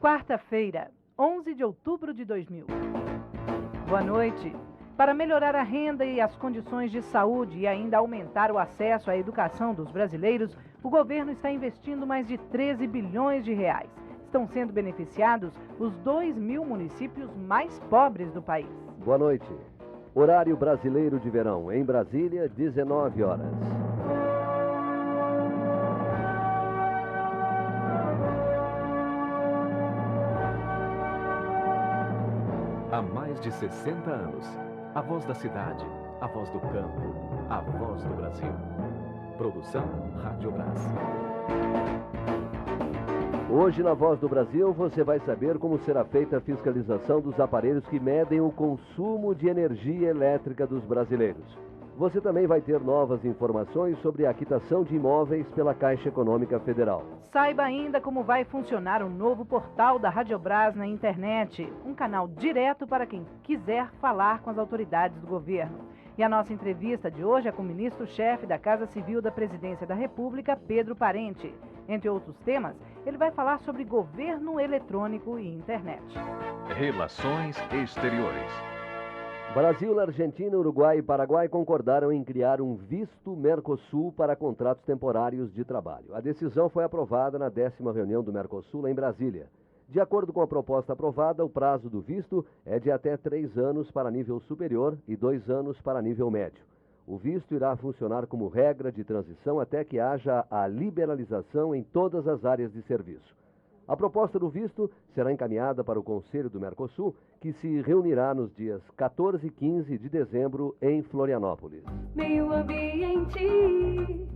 Quarta-feira, 11 de outubro de 2000. Boa noite. Para melhorar a renda e as condições de saúde e ainda aumentar o acesso à educação dos brasileiros, o governo está investindo mais de 13 bilhões de reais. Estão sendo beneficiados os 2.000 municípios mais pobres do país. Boa noite. Horário brasileiro de verão, em Brasília, 19 horas. Há mais de 60 anos, a voz da cidade, a voz do campo, a voz do Brasil. Produção Rádio Brás. Hoje, na Voz do Brasil, você vai saber como será feita a fiscalização dos aparelhos que medem o consumo de energia elétrica dos brasileiros. Você também vai ter novas informações sobre a quitação de imóveis pela Caixa Econômica Federal. Saiba ainda como vai funcionar o novo portal da Rádio Brás na internet, um canal direto para quem quiser falar com as autoridades do governo. E a nossa entrevista de hoje é com o ministro-chefe da Casa Civil da Presidência da República, Pedro Parente. Entre outros temas, ele vai falar sobre governo eletrônico e internet. Relações Exteriores. Brasil, Argentina, Uruguai e Paraguai concordaram em criar um visto Mercosul para contratos temporários de trabalho. A decisão foi aprovada na 10ª reunião do Mercosul em Brasília. De acordo com a proposta aprovada, o prazo do visto é de até 3 anos para nível superior e 2 anos para nível médio. O visto irá funcionar como regra de transição até que haja a liberalização em todas as áreas de serviço. A proposta do visto será encaminhada para o Conselho do Mercosul, que se reunirá nos dias 14 e 15 de dezembro em Florianópolis. Meio ambiente.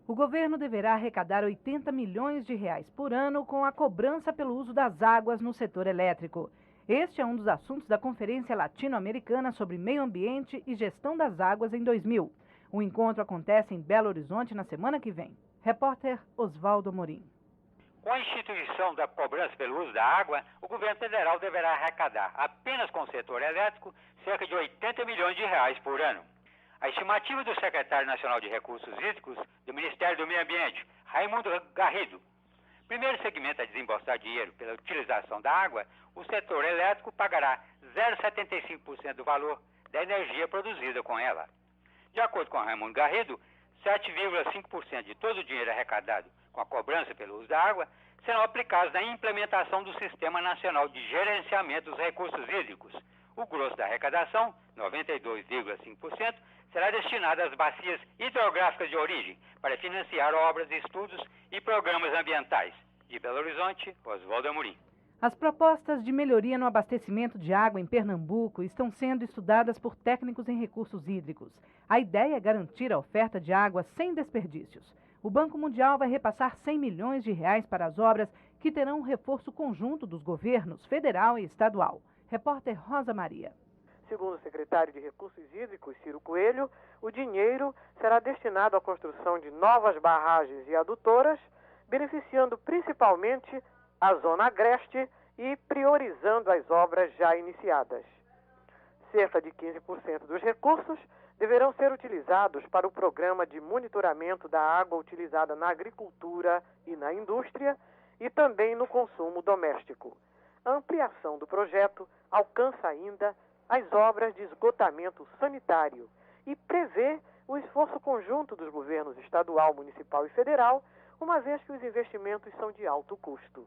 O governo deverá arrecadar 80 milhões de reais por ano com a cobrança pelo uso das águas no setor elétrico. Este é um dos assuntos da Conferência Latino-Americana sobre Meio Ambiente e Gestão das Águas em 2000. O encontro acontece em Belo Horizonte na semana que vem. Repórter Oswaldo Amorim. Com a instituição da cobrança pelo uso da água, o governo federal deverá arrecadar, apenas com o setor elétrico, cerca de 80 milhões de reais por ano. A estimativa do secretário nacional de Recursos Hídricos do Ministério do Meio Ambiente, Raimundo Garrido. Primeiro segmento a desembolsar dinheiro pela utilização da água, o setor elétrico pagará 0,75% do valor da energia produzida com ela. De acordo com Raimundo Garrido, 7,5% de todo o dinheiro arrecadado com a cobrança pelo uso da água serão aplicados na implementação do Sistema Nacional de Gerenciamento dos Recursos Hídricos. O grosso da arrecadação, 92,5%, será destinado às bacias hidrográficas de origem para financiar obras, estudos e programas ambientais. De Belo Horizonte, Oswaldo Amorim. As propostas de melhoria no abastecimento de água em Pernambuco estão sendo estudadas por técnicos em recursos hídricos. A ideia é garantir a oferta de água sem desperdícios. O Banco Mundial vai repassar 100 milhões de reais para as obras que terão um reforço conjunto dos governos federal e estadual. Repórter Rosa Maria. Segundo o secretário de Recursos Hídricos, Ciro Coelho, o dinheiro será destinado à construção de novas barragens e adutoras, beneficiando principalmente a Zona Agreste e priorizando as obras já iniciadas. Cerca de 15% dos recursos deverão ser utilizados para o programa de monitoramento da água utilizada na agricultura e na indústria e também no consumo doméstico. A ampliação do projeto alcança ainda as obras de esgotamento sanitário e prevê o esforço conjunto dos governos estadual, municipal e federal, uma vez que os investimentos são de alto custo.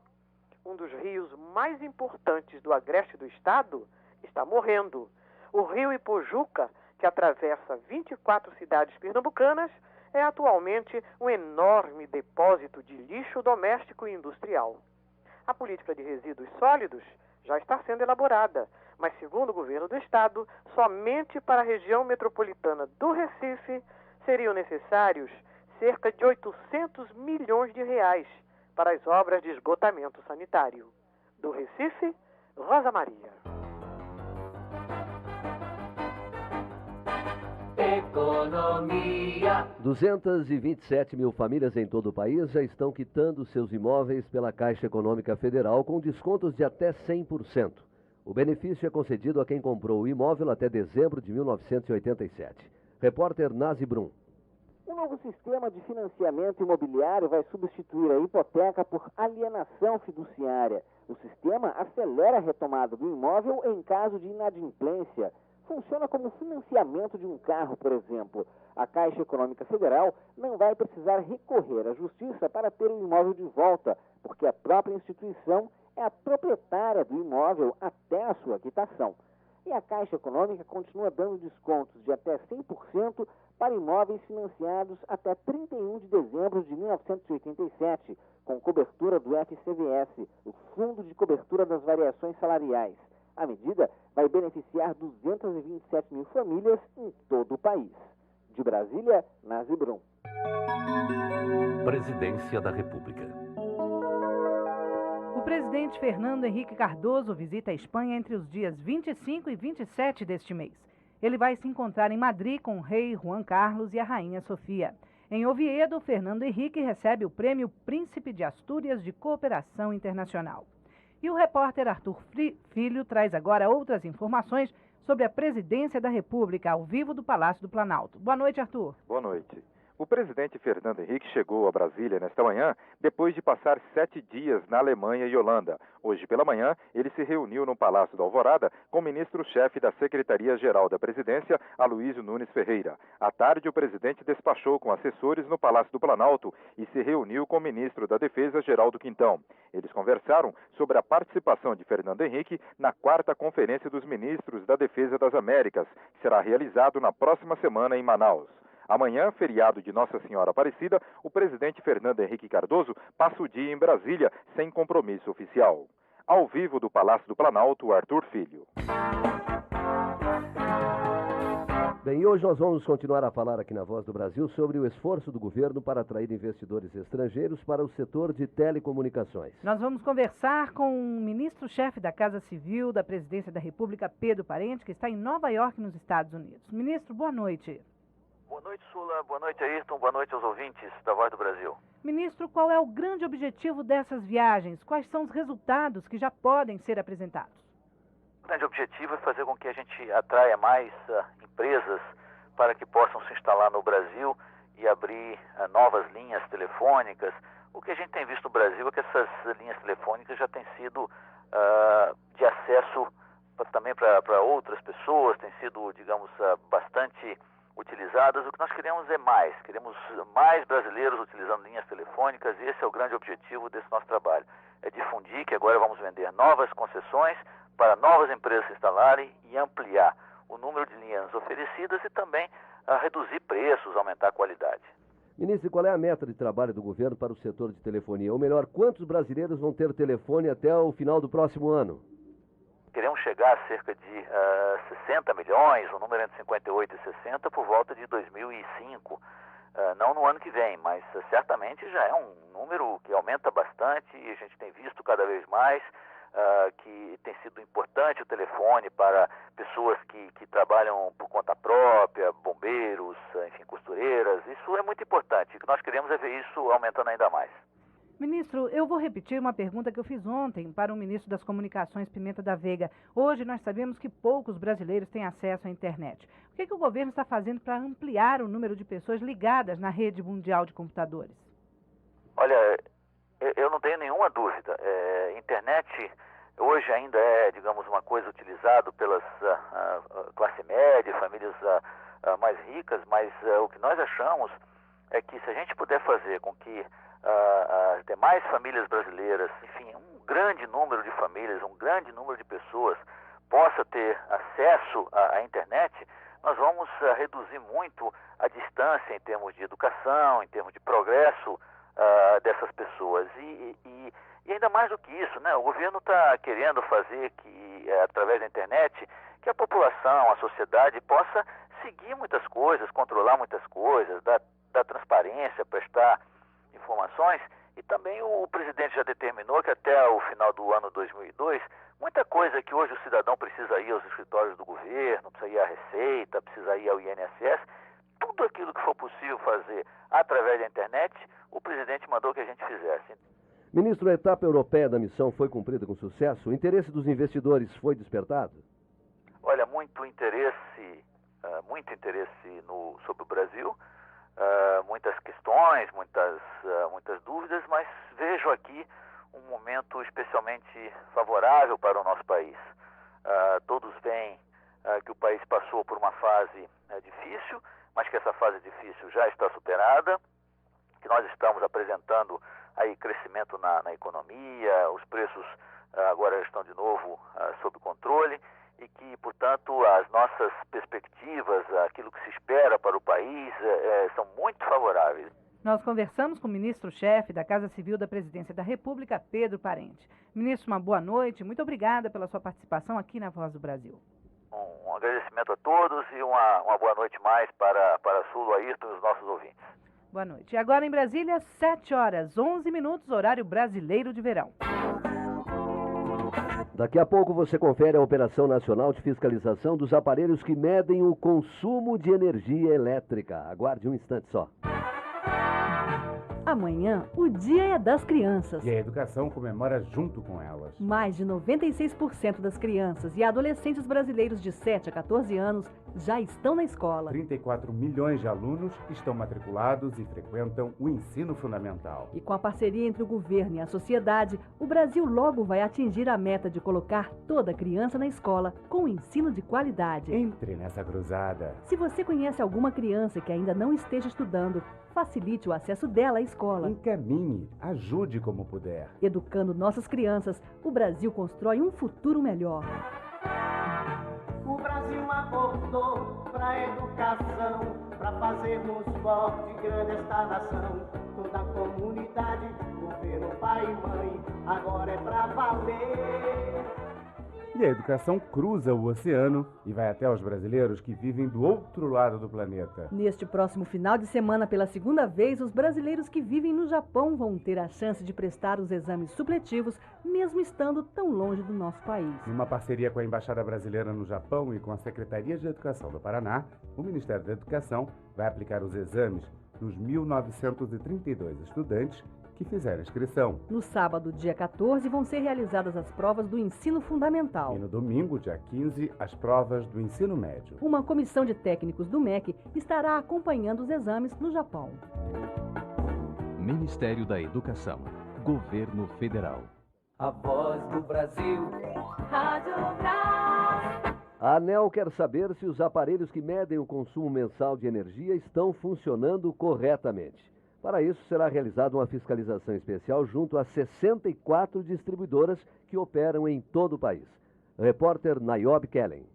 Um dos rios mais importantes do agreste do estado está morrendo. O rio Ipojuca, que atravessa 24 cidades pernambucanas, é atualmente um enorme depósito de lixo doméstico e industrial. A política de resíduos sólidos já está sendo elaborada, mas, segundo o governo do estado, somente para a região metropolitana do Recife seriam necessários cerca de 800 milhões de reais para as obras de esgotamento sanitário. Do Recife, Rosa Maria. Economia. 227 mil famílias em todo o país já estão quitando seus imóveis pela Caixa Econômica Federal com descontos de até 100%. O benefício é concedido a quem comprou o imóvel até dezembro de 1987. Repórter Nazi Brum. Um novo sistema de financiamento imobiliário vai substituir a hipoteca por alienação fiduciária. O sistema acelera a retomada do imóvel em caso de inadimplência. Funciona como financiamento de um carro, por exemplo. A Caixa Econômica Federal não vai precisar recorrer à Justiça para ter o imóvel de volta, porque a própria instituição é a proprietária do imóvel até a sua quitação. E a Caixa Econômica continua dando descontos de até 100% para imóveis financiados até 31 de dezembro de 1987, com cobertura do FCVS, o Fundo de Cobertura das Variações Salariais. A medida vai beneficiar 227 mil famílias em todo o país. De Brasília, Nazi Brum. Presidência da República. O presidente Fernando Henrique Cardoso visita a Espanha entre os dias 25 e 27 deste mês. Ele vai se encontrar em Madrid com o rei Juan Carlos e a rainha Sofia. Em Oviedo, Fernando Henrique recebe o prêmio Príncipe de Astúrias de Cooperação Internacional. E o repórter Arthur Filho traz agora outras informações sobre a presidência da República, ao vivo do Palácio do Planalto. Boa noite, Arthur. Boa noite. O presidente Fernando Henrique chegou a Brasília nesta manhã, depois de passar 7 dias na Alemanha e Holanda. Hoje pela manhã, ele se reuniu no Palácio da Alvorada com o ministro-chefe da Secretaria-Geral da Presidência, Aloysio Nunes Ferreira. À tarde, o presidente despachou com assessores no Palácio do Planalto e se reuniu com o ministro da Defesa, Geraldo Quintão. Eles conversaram sobre a participação de Fernando Henrique na 4ª Conferência dos Ministros da Defesa das Américas, que será realizado na próxima semana em Manaus. Amanhã, feriado de Nossa Senhora Aparecida, o presidente Fernando Henrique Cardoso passa o dia em Brasília, sem compromisso oficial. Ao vivo do Palácio do Planalto, Arthur Filho. Bem, e hoje nós vamos continuar a falar aqui na Voz do Brasil sobre o esforço do governo para atrair investidores estrangeiros para o setor de telecomunicações. Nós vamos conversar com o ministro-chefe da Casa Civil da Presidência da República, Pedro Parente, que está em Nova York, nos Estados Unidos. Ministro, boa noite. Boa noite, Sula. Boa noite, Ayrton. Boa noite aos ouvintes da Voz do Brasil. Ministro, qual é o grande objetivo dessas viagens? Quais são os resultados que já podem ser apresentados? O grande objetivo é fazer com que a gente atraia mais empresas para que possam se instalar no Brasil e abrir novas linhas telefônicas. O que a gente tem visto no Brasil é que essas linhas telefônicas já têm sido de acesso também para outras pessoas, têm sido, digamos, bastante utilizadas. O que nós queremos é mais. Queremos mais brasileiros utilizando linhas telefônicas e esse é o grande objetivo desse nosso trabalho. É difundir que agora vamos vender novas concessões para novas empresas se instalarem e ampliar o número de linhas oferecidas e também reduzir preços, aumentar a qualidade. Ministro, qual é a meta de trabalho do governo para o setor de telefonia? Ou melhor, quantos brasileiros vão ter telefone até o final do próximo ano? Queremos chegar a cerca de 60 milhões, um número entre 58 e 60, por volta de 2005. Não no ano que vem, mas certamente já é um número que aumenta bastante e a gente tem visto cada vez mais que tem sido importante o telefone para pessoas que trabalham por conta própria, bombeiros, enfim, costureiras. Isso é muito importante. O que nós queremos é ver isso aumentando ainda mais. Ministro, eu vou repetir uma pergunta que eu fiz ontem para o ministro das Comunicações, Pimenta da Veiga. Hoje nós sabemos que poucos brasileiros têm acesso à internet. O que o governo está fazendo para ampliar o número de pessoas ligadas na rede mundial de computadores? Olha, eu não tenho nenhuma dúvida. Internet hoje ainda é, digamos, uma coisa utilizada pelas classe média, famílias mais ricas, mas o que nós achamos é que se a gente puder fazer com que as demais famílias brasileiras, enfim, um grande número de famílias, um grande número de pessoas possa ter acesso à internet, nós vamos reduzir muito a distância em termos de educação, em termos de progresso dessas pessoas. E ainda mais do que isso, né? O governo está querendo fazer que, através da internet, que a população, a sociedade possa seguir muitas coisas, controlar muitas coisas, dar transparência, prestar informações, e também o presidente já determinou que até o final do ano 2002, muita coisa que hoje o cidadão precisa ir aos escritórios do governo, precisa ir à Receita, precisa ir ao INSS, tudo aquilo que for possível fazer através da internet, o presidente mandou que a gente fizesse. Ministro, a etapa europeia da missão foi cumprida com sucesso? O interesse dos investidores foi despertado? Olha, muito interesse sobre o Brasil. muitas questões, muitas dúvidas, mas vejo aqui um momento especialmente favorável para o nosso país. Todos veem que o país passou por uma fase difícil, mas que essa fase difícil já está superada, que nós estamos apresentando aí crescimento na economia, os preços agora estão de novo sob controle e que, portanto, as nossas perspectivas, aquilo que se espera para o país, são muito favoráveis. Nós conversamos com o ministro-chefe da Casa Civil da Presidência da República, Pedro Parente. Ministro, uma boa noite. Muito obrigada pela sua participação aqui na Voz do Brasil. Um agradecimento a todos e uma boa noite mais para a Sul, Ayrton e os nossos ouvintes. Boa noite. E agora em Brasília, 7h11, horário brasileiro de verão. Daqui a pouco você confere a Operação Nacional de Fiscalização dos aparelhos que medem o consumo de energia elétrica. Aguarde um instante só. Amanhã, o Dia é das Crianças. E a educação comemora junto com elas. Mais de 96% das crianças e adolescentes brasileiros de 7 a 14 anos já estão na escola. 34 milhões de alunos estão matriculados e frequentam o ensino fundamental. E com a parceria entre o governo e a sociedade, o Brasil logo vai atingir a meta de colocar toda criança na escola com ensino de qualidade. Entre nessa cruzada. Se você conhece alguma criança que ainda não esteja estudando, facilite o acesso dela à escola. Encaminhe, ajude como puder. Educando nossas crianças, o Brasil constrói um futuro melhor. O Brasil aportou para a educação, para fazermos forte e grande esta nação. Toda a comunidade, governo, pai e mãe, agora é para valer. E a educação cruza o oceano e vai até os brasileiros que vivem do outro lado do planeta. Neste próximo final de semana, pela segunda vez, os brasileiros que vivem no Japão vão ter a chance de prestar os exames supletivos, mesmo estando tão longe do nosso país. Numa parceria com a Embaixada Brasileira no Japão e com a Secretaria de Educação do Paraná, o Ministério da Educação vai aplicar os exames nos 1.932 estudantes que fizeram inscrição. No sábado, dia 14, vão ser realizadas as provas do ensino fundamental. E no domingo, dia 15, as provas do ensino médio. Uma comissão de técnicos do MEC estará acompanhando os exames no Japão. Ministério da Educação. Governo Federal. A Voz do Brasil. Rádio Brás. A ANEEL quer saber se os aparelhos que medem o consumo mensal de energia estão funcionando corretamente. Para isso, será realizada uma fiscalização especial junto a 64 distribuidoras que operam em todo o país. Repórter Nayob Kellen.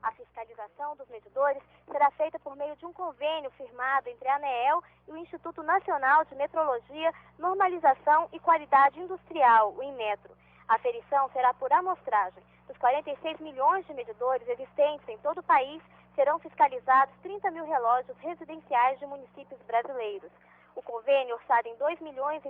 A fiscalização dos medidores será feita por meio de um convênio firmado entre a ANEEL e o Instituto Nacional de Metrologia, Normalização e Qualidade Industrial, o INMETRO. A aferição será por amostragem. Dos 46 milhões de medidores existentes em todo o país, serão fiscalizados 30 mil relógios residenciais de municípios brasileiros. O convênio, orçado em R$2,5 milhões,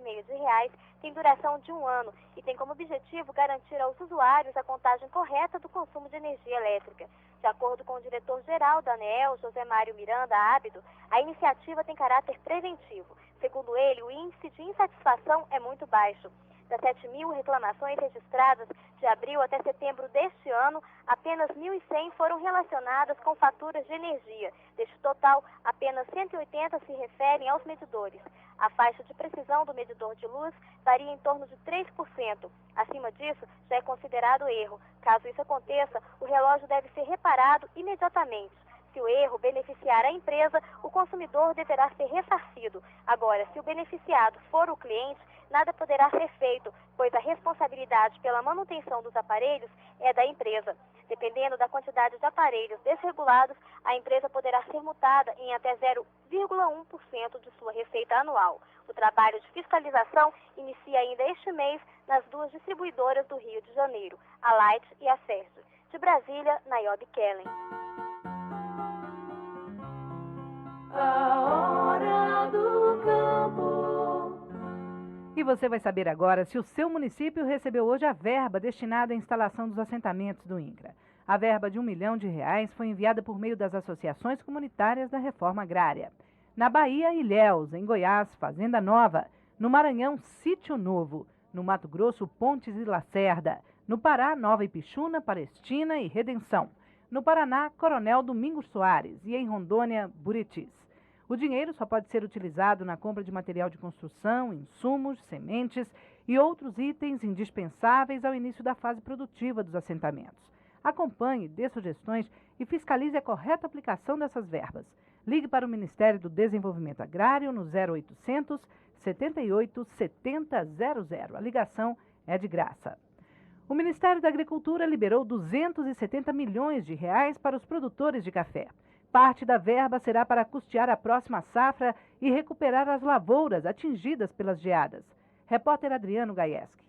tem duração de 1 ano e tem como objetivo garantir aos usuários a contagem correta do consumo de energia elétrica. De acordo com o diretor-geral da ANEEL, José Mário Miranda Ábido, a iniciativa tem caráter preventivo. Segundo ele, o índice de insatisfação é muito baixo. Das 7.000 reclamações registradas de abril até setembro deste ano, apenas 1.100 foram relacionadas com faturas de energia. Deste total, apenas 180 se referem aos medidores. A faixa de precisão do medidor de luz varia em torno de 3%. Acima disso, já é considerado erro. Caso isso aconteça, o relógio deve ser reparado imediatamente. Se o erro beneficiar a empresa, o consumidor deverá ser ressarcido. Agora, se o beneficiado for o cliente, nada poderá ser feito, pois a responsabilidade pela manutenção dos aparelhos é da empresa. Dependendo da quantidade de aparelhos desregulados, a empresa poderá ser multada em até 0,1% de sua receita anual. O trabalho de fiscalização inicia ainda este mês nas 2 distribuidoras do Rio de Janeiro, a Light e a Sérgio. De Brasília, Nayob Kellen. A hora do campo. E você vai saber agora se o seu município recebeu hoje a verba destinada à instalação dos assentamentos do INCRA. A verba de R$1 milhão foi enviada por meio das associações comunitárias da reforma agrária. Na Bahia, Ilhéus, em Goiás, Fazenda Nova. No Maranhão, Sítio Novo. No Mato Grosso, Pontes e Lacerda. No Pará, Nova Ipixuna, Palestina e Redenção. No Paraná, Coronel Domingos Soares. E em Rondônia, Buritis. O dinheiro só pode ser utilizado na compra de material de construção, insumos, sementes e outros itens indispensáveis ao início da fase produtiva dos assentamentos. Acompanhe, dê sugestões e fiscalize a correta aplicação dessas verbas. Ligue para o Ministério do Desenvolvimento Agrário no 0800 78 70 00. A ligação é de graça. O Ministério da Agricultura liberou 270 milhões de reais para os produtores de café. Parte da verba será para custear a próxima safra e recuperar as lavouras atingidas pelas geadas. Repórter Adriano Gaieski.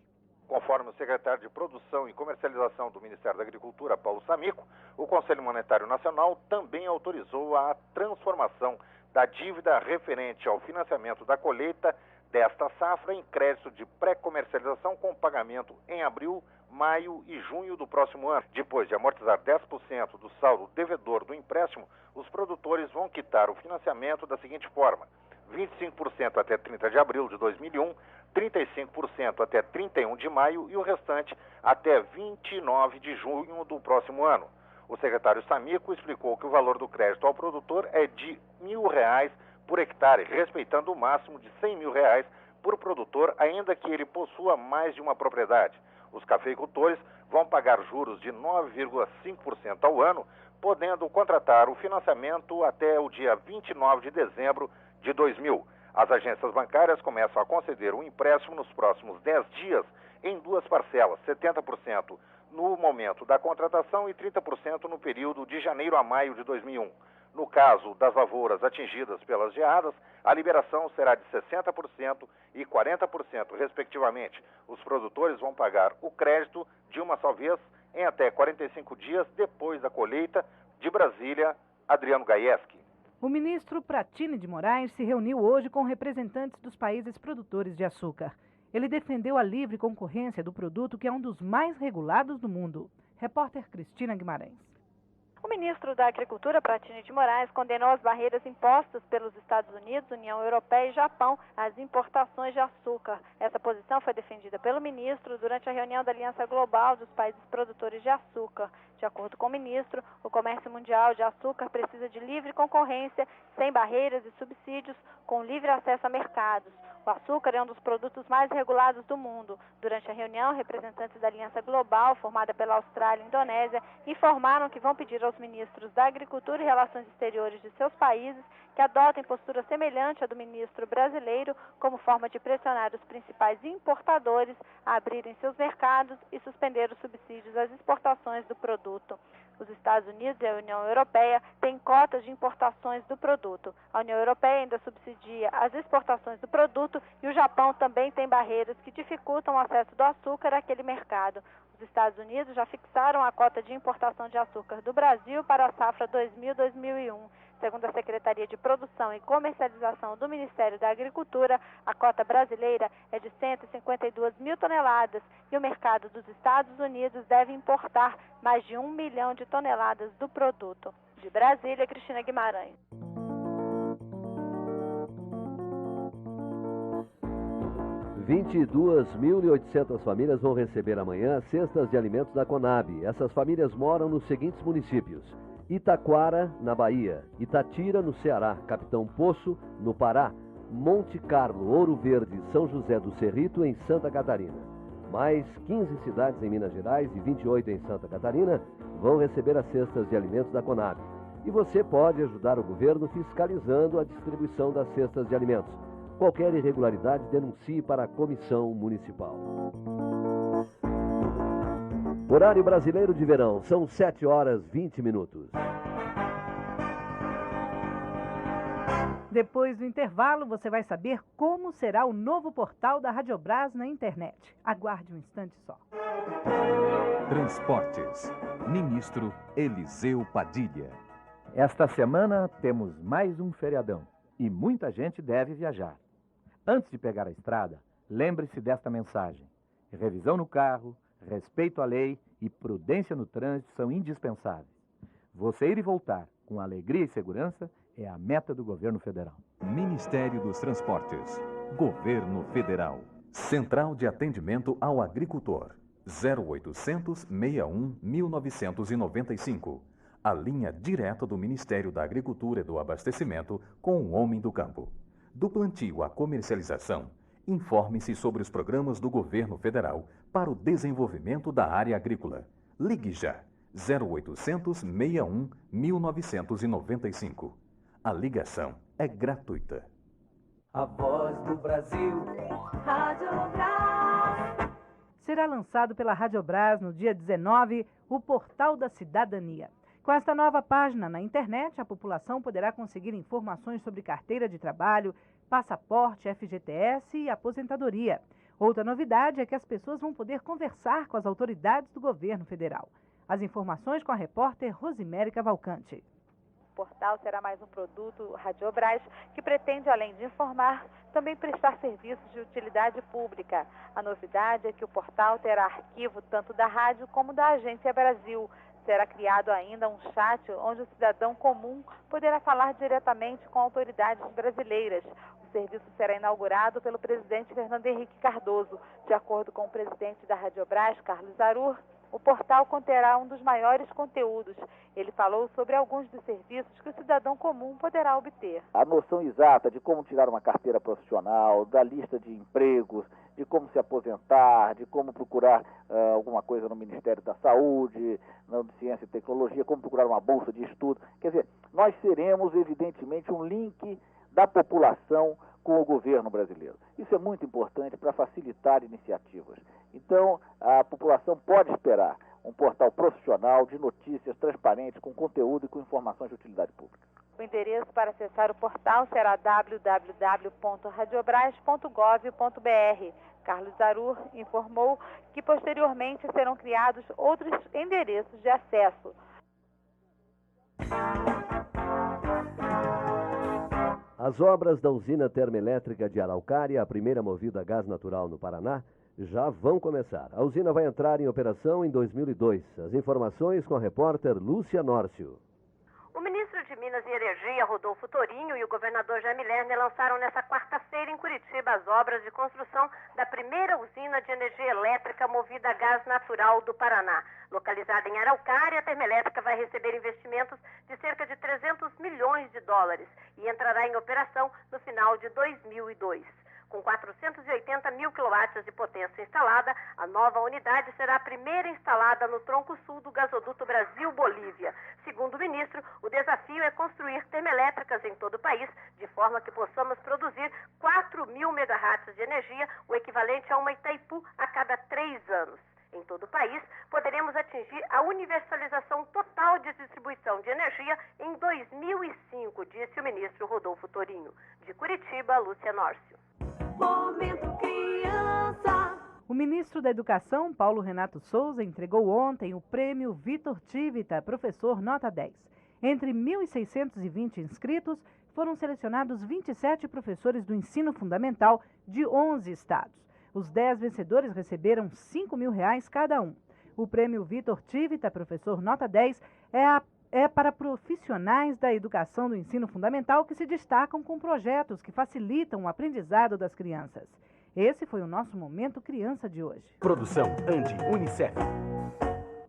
Conforme o secretário de Produção e Comercialização do Ministério da Agricultura, Paulo Samico, o Conselho Monetário Nacional também autorizou a transformação da dívida referente ao financiamento da colheita desta safra em crédito de pré-comercialização com pagamento em abril, maio e junho do próximo ano. Depois de amortizar 10% do saldo devedor do empréstimo, os produtores vão quitar o financiamento da seguinte forma: 25% até 30 de abril de 2001, 35% até 31 de maio e o restante até 29 de junho do próximo ano. O secretário Samico explicou que o valor do crédito ao produtor é de R$ 1.000 por hectare, respeitando o máximo de R$ 100.000 por produtor, ainda que ele possua mais de uma propriedade. Os cafeicultores vão pagar juros de 9,5% ao ano, podendo contratar o financiamento até o dia 29 de dezembro de 2000. As agências bancárias começam a conceder um empréstimo nos próximos 10 dias em duas parcelas, 70% no momento da contratação e 30% no período de janeiro a maio de 2001. No caso das lavouras atingidas pelas geadas, a liberação será de 60% e 40%, respectivamente. Os produtores vão pagar o crédito de uma só vez em até 45 dias depois da colheita. De Brasília, Adriano Gaieski. O ministro Pratini de Moraes se reuniu hoje com representantes dos países produtores de açúcar. Ele defendeu a livre concorrência do produto, que é um dos mais regulados do mundo. Repórter Cristina Guimarães. O ministro da Agricultura, Pratini de Moraes, condenou as barreiras impostas pelos Estados Unidos, União Europeia e Japão às importações de açúcar. Essa posição foi defendida pelo ministro durante a reunião da Aliança Global dos Países Produtores de Açúcar. De acordo com o ministro, o comércio mundial de açúcar precisa de livre concorrência, sem barreiras e subsídios, com livre acesso a mercados. O açúcar é um dos produtos mais regulados do mundo. Durante a reunião, representantes da Aliança Global, formada pela Austrália e Indonésia, informaram que vão pedir aos ministros da Agricultura e Relações Exteriores de seus países que adotem postura semelhante à do ministro brasileiro, como forma de pressionar os principais importadores a abrirem seus mercados e suspender os subsídios às exportações do produto. Os Estados Unidos e a União Europeia têm cotas de importações do produto. A União Europeia ainda subsidia as exportações do produto e o Japão também tem barreiras que dificultam o acesso do açúcar àquele mercado. Os Estados Unidos já fixaram a cota de importação de açúcar do Brasil para a safra 2000-2001. Segundo a Secretaria de Produção e Comercialização do Ministério da Agricultura, a cota brasileira é de 152 mil toneladas e o mercado dos Estados Unidos deve importar mais de 1 milhão de toneladas do produto. De Brasília, Cristina Guimarães. R$ 22.800 famílias vão receber amanhã cestas de alimentos da Conab. Essas famílias moram nos seguintes municípios: Itaquara, na Bahia; Itatira, no Ceará; Capitão Poço, no Pará; Monte Carlo, Ouro Verde e São José do Cerrito, em Santa Catarina. Mais 15 cidades em Minas Gerais e 28 em Santa Catarina vão receber as cestas de alimentos da Conab. E você pode ajudar o governo fiscalizando a distribuição das cestas de alimentos. Qualquer irregularidade, denuncie para a Comissão Municipal. Horário brasileiro de verão, são 7h20. Depois do intervalo, você vai saber como será o novo portal da Radiobras na internet. Aguarde um instante só. Transportes. Ministro Eliseu Padilha. Esta semana temos mais um feriadão e muita gente deve viajar. Antes de pegar a estrada, lembre-se desta mensagem: revisão no carro, respeito à lei e prudência no trânsito são indispensáveis. Você ir e voltar com alegria e segurança é a meta do governo federal. Ministério dos Transportes. Governo Federal. Central de Atendimento ao Agricultor. 0800 61 1995. a linha direta do Ministério da Agricultura e do Abastecimento com o homem do campo. Do plantio à comercialização, informe-se sobre os programas do governo federal para o desenvolvimento da área agrícola. Ligue já, 0800 61 1995. A ligação é gratuita. A voz do Brasil. Radiobras. Será lançado pela Radiobras no dia 19 o Portal da Cidadania. Com esta nova página na internet, a população poderá conseguir informações sobre carteira de trabalho, passaporte, FGTS e aposentadoria. Outra novidade é que as pessoas vão poder conversar com as autoridades do governo federal. As informações com a repórter Rosimere Cavalcante. O portal será mais um produto Radiobras que pretende, além de informar, também prestar serviços de utilidade pública. A novidade é que o portal terá arquivo tanto da rádio como da Agência Brasil. Será criado ainda um chat onde o cidadão comum poderá falar diretamente com autoridades brasileiras. O serviço será inaugurado pelo presidente Fernando Henrique Cardoso. De acordo com o presidente da Radiobras, Carlos Zarur, o portal conterá um dos maiores conteúdos. Ele falou sobre alguns dos serviços que o cidadão comum poderá obter. A noção exata de como tirar uma carteira profissional, da lista de empregos, de como se aposentar, de como procurar alguma coisa no Ministério da Saúde, na Ciência e Tecnologia, como procurar uma bolsa de estudo. Quer dizer, nós seremos, evidentemente, um link da população com o governo brasileiro. Isso é muito importante para facilitar iniciativas. Então, a população pode esperar um portal profissional de notícias transparentes, com conteúdo e com informações de utilidade pública. O endereço para acessar o portal será www.radiobras.gov.br. Carlos Zarur informou que posteriormente serão criados outros endereços de acesso. As obras da usina termoelétrica de Araucária, a primeira movida a gás natural no Paraná, já vão começar. A usina vai entrar em operação em 2002. As informações com a repórter Lúcia Nórcio. O ministro de Minas e Energia, Rodolfo Torinho, e o governador Jaime Lerner lançaram nesta quarta-feira em Curitiba as obras de construção da primeira usina de energia elétrica movida a gás natural do Paraná. Localizada em Araucária, a termoelétrica vai receber investimentos de cerca de 300 milhões de dólares e entrará em operação no final de 2002. Com 480 mil quilowatts de potência instalada, a nova unidade será a primeira instalada no tronco sul do gasoduto Brasil-Bolívia. Segundo o ministro, o desafio é construir termoelétricas em todo o país, de forma que possamos produzir 4 mil megawatts de energia, o equivalente a uma Itaipu a cada 3 anos. Em todo o país, poderemos atingir a universalização total de distribuição de energia em 2005, disse o ministro Rodolfo Torinho. De Curitiba, Lúcia Nórcio. Momento Criança. O ministro da Educação, Paulo Renato Souza, entregou ontem o prêmio Vitor Tivita, professor nota 10. Entre 1.620 inscritos, foram selecionados 27 professores do ensino fundamental de 11 estados. Os 10 vencedores receberam R$ 5.000 cada um. O prêmio Vitor Tivita, professor nota 10, é para profissionais da educação do ensino fundamental que se destacam com projetos que facilitam o aprendizado das crianças. Esse foi o nosso Momento Criança de hoje. Produção Andi Unicef.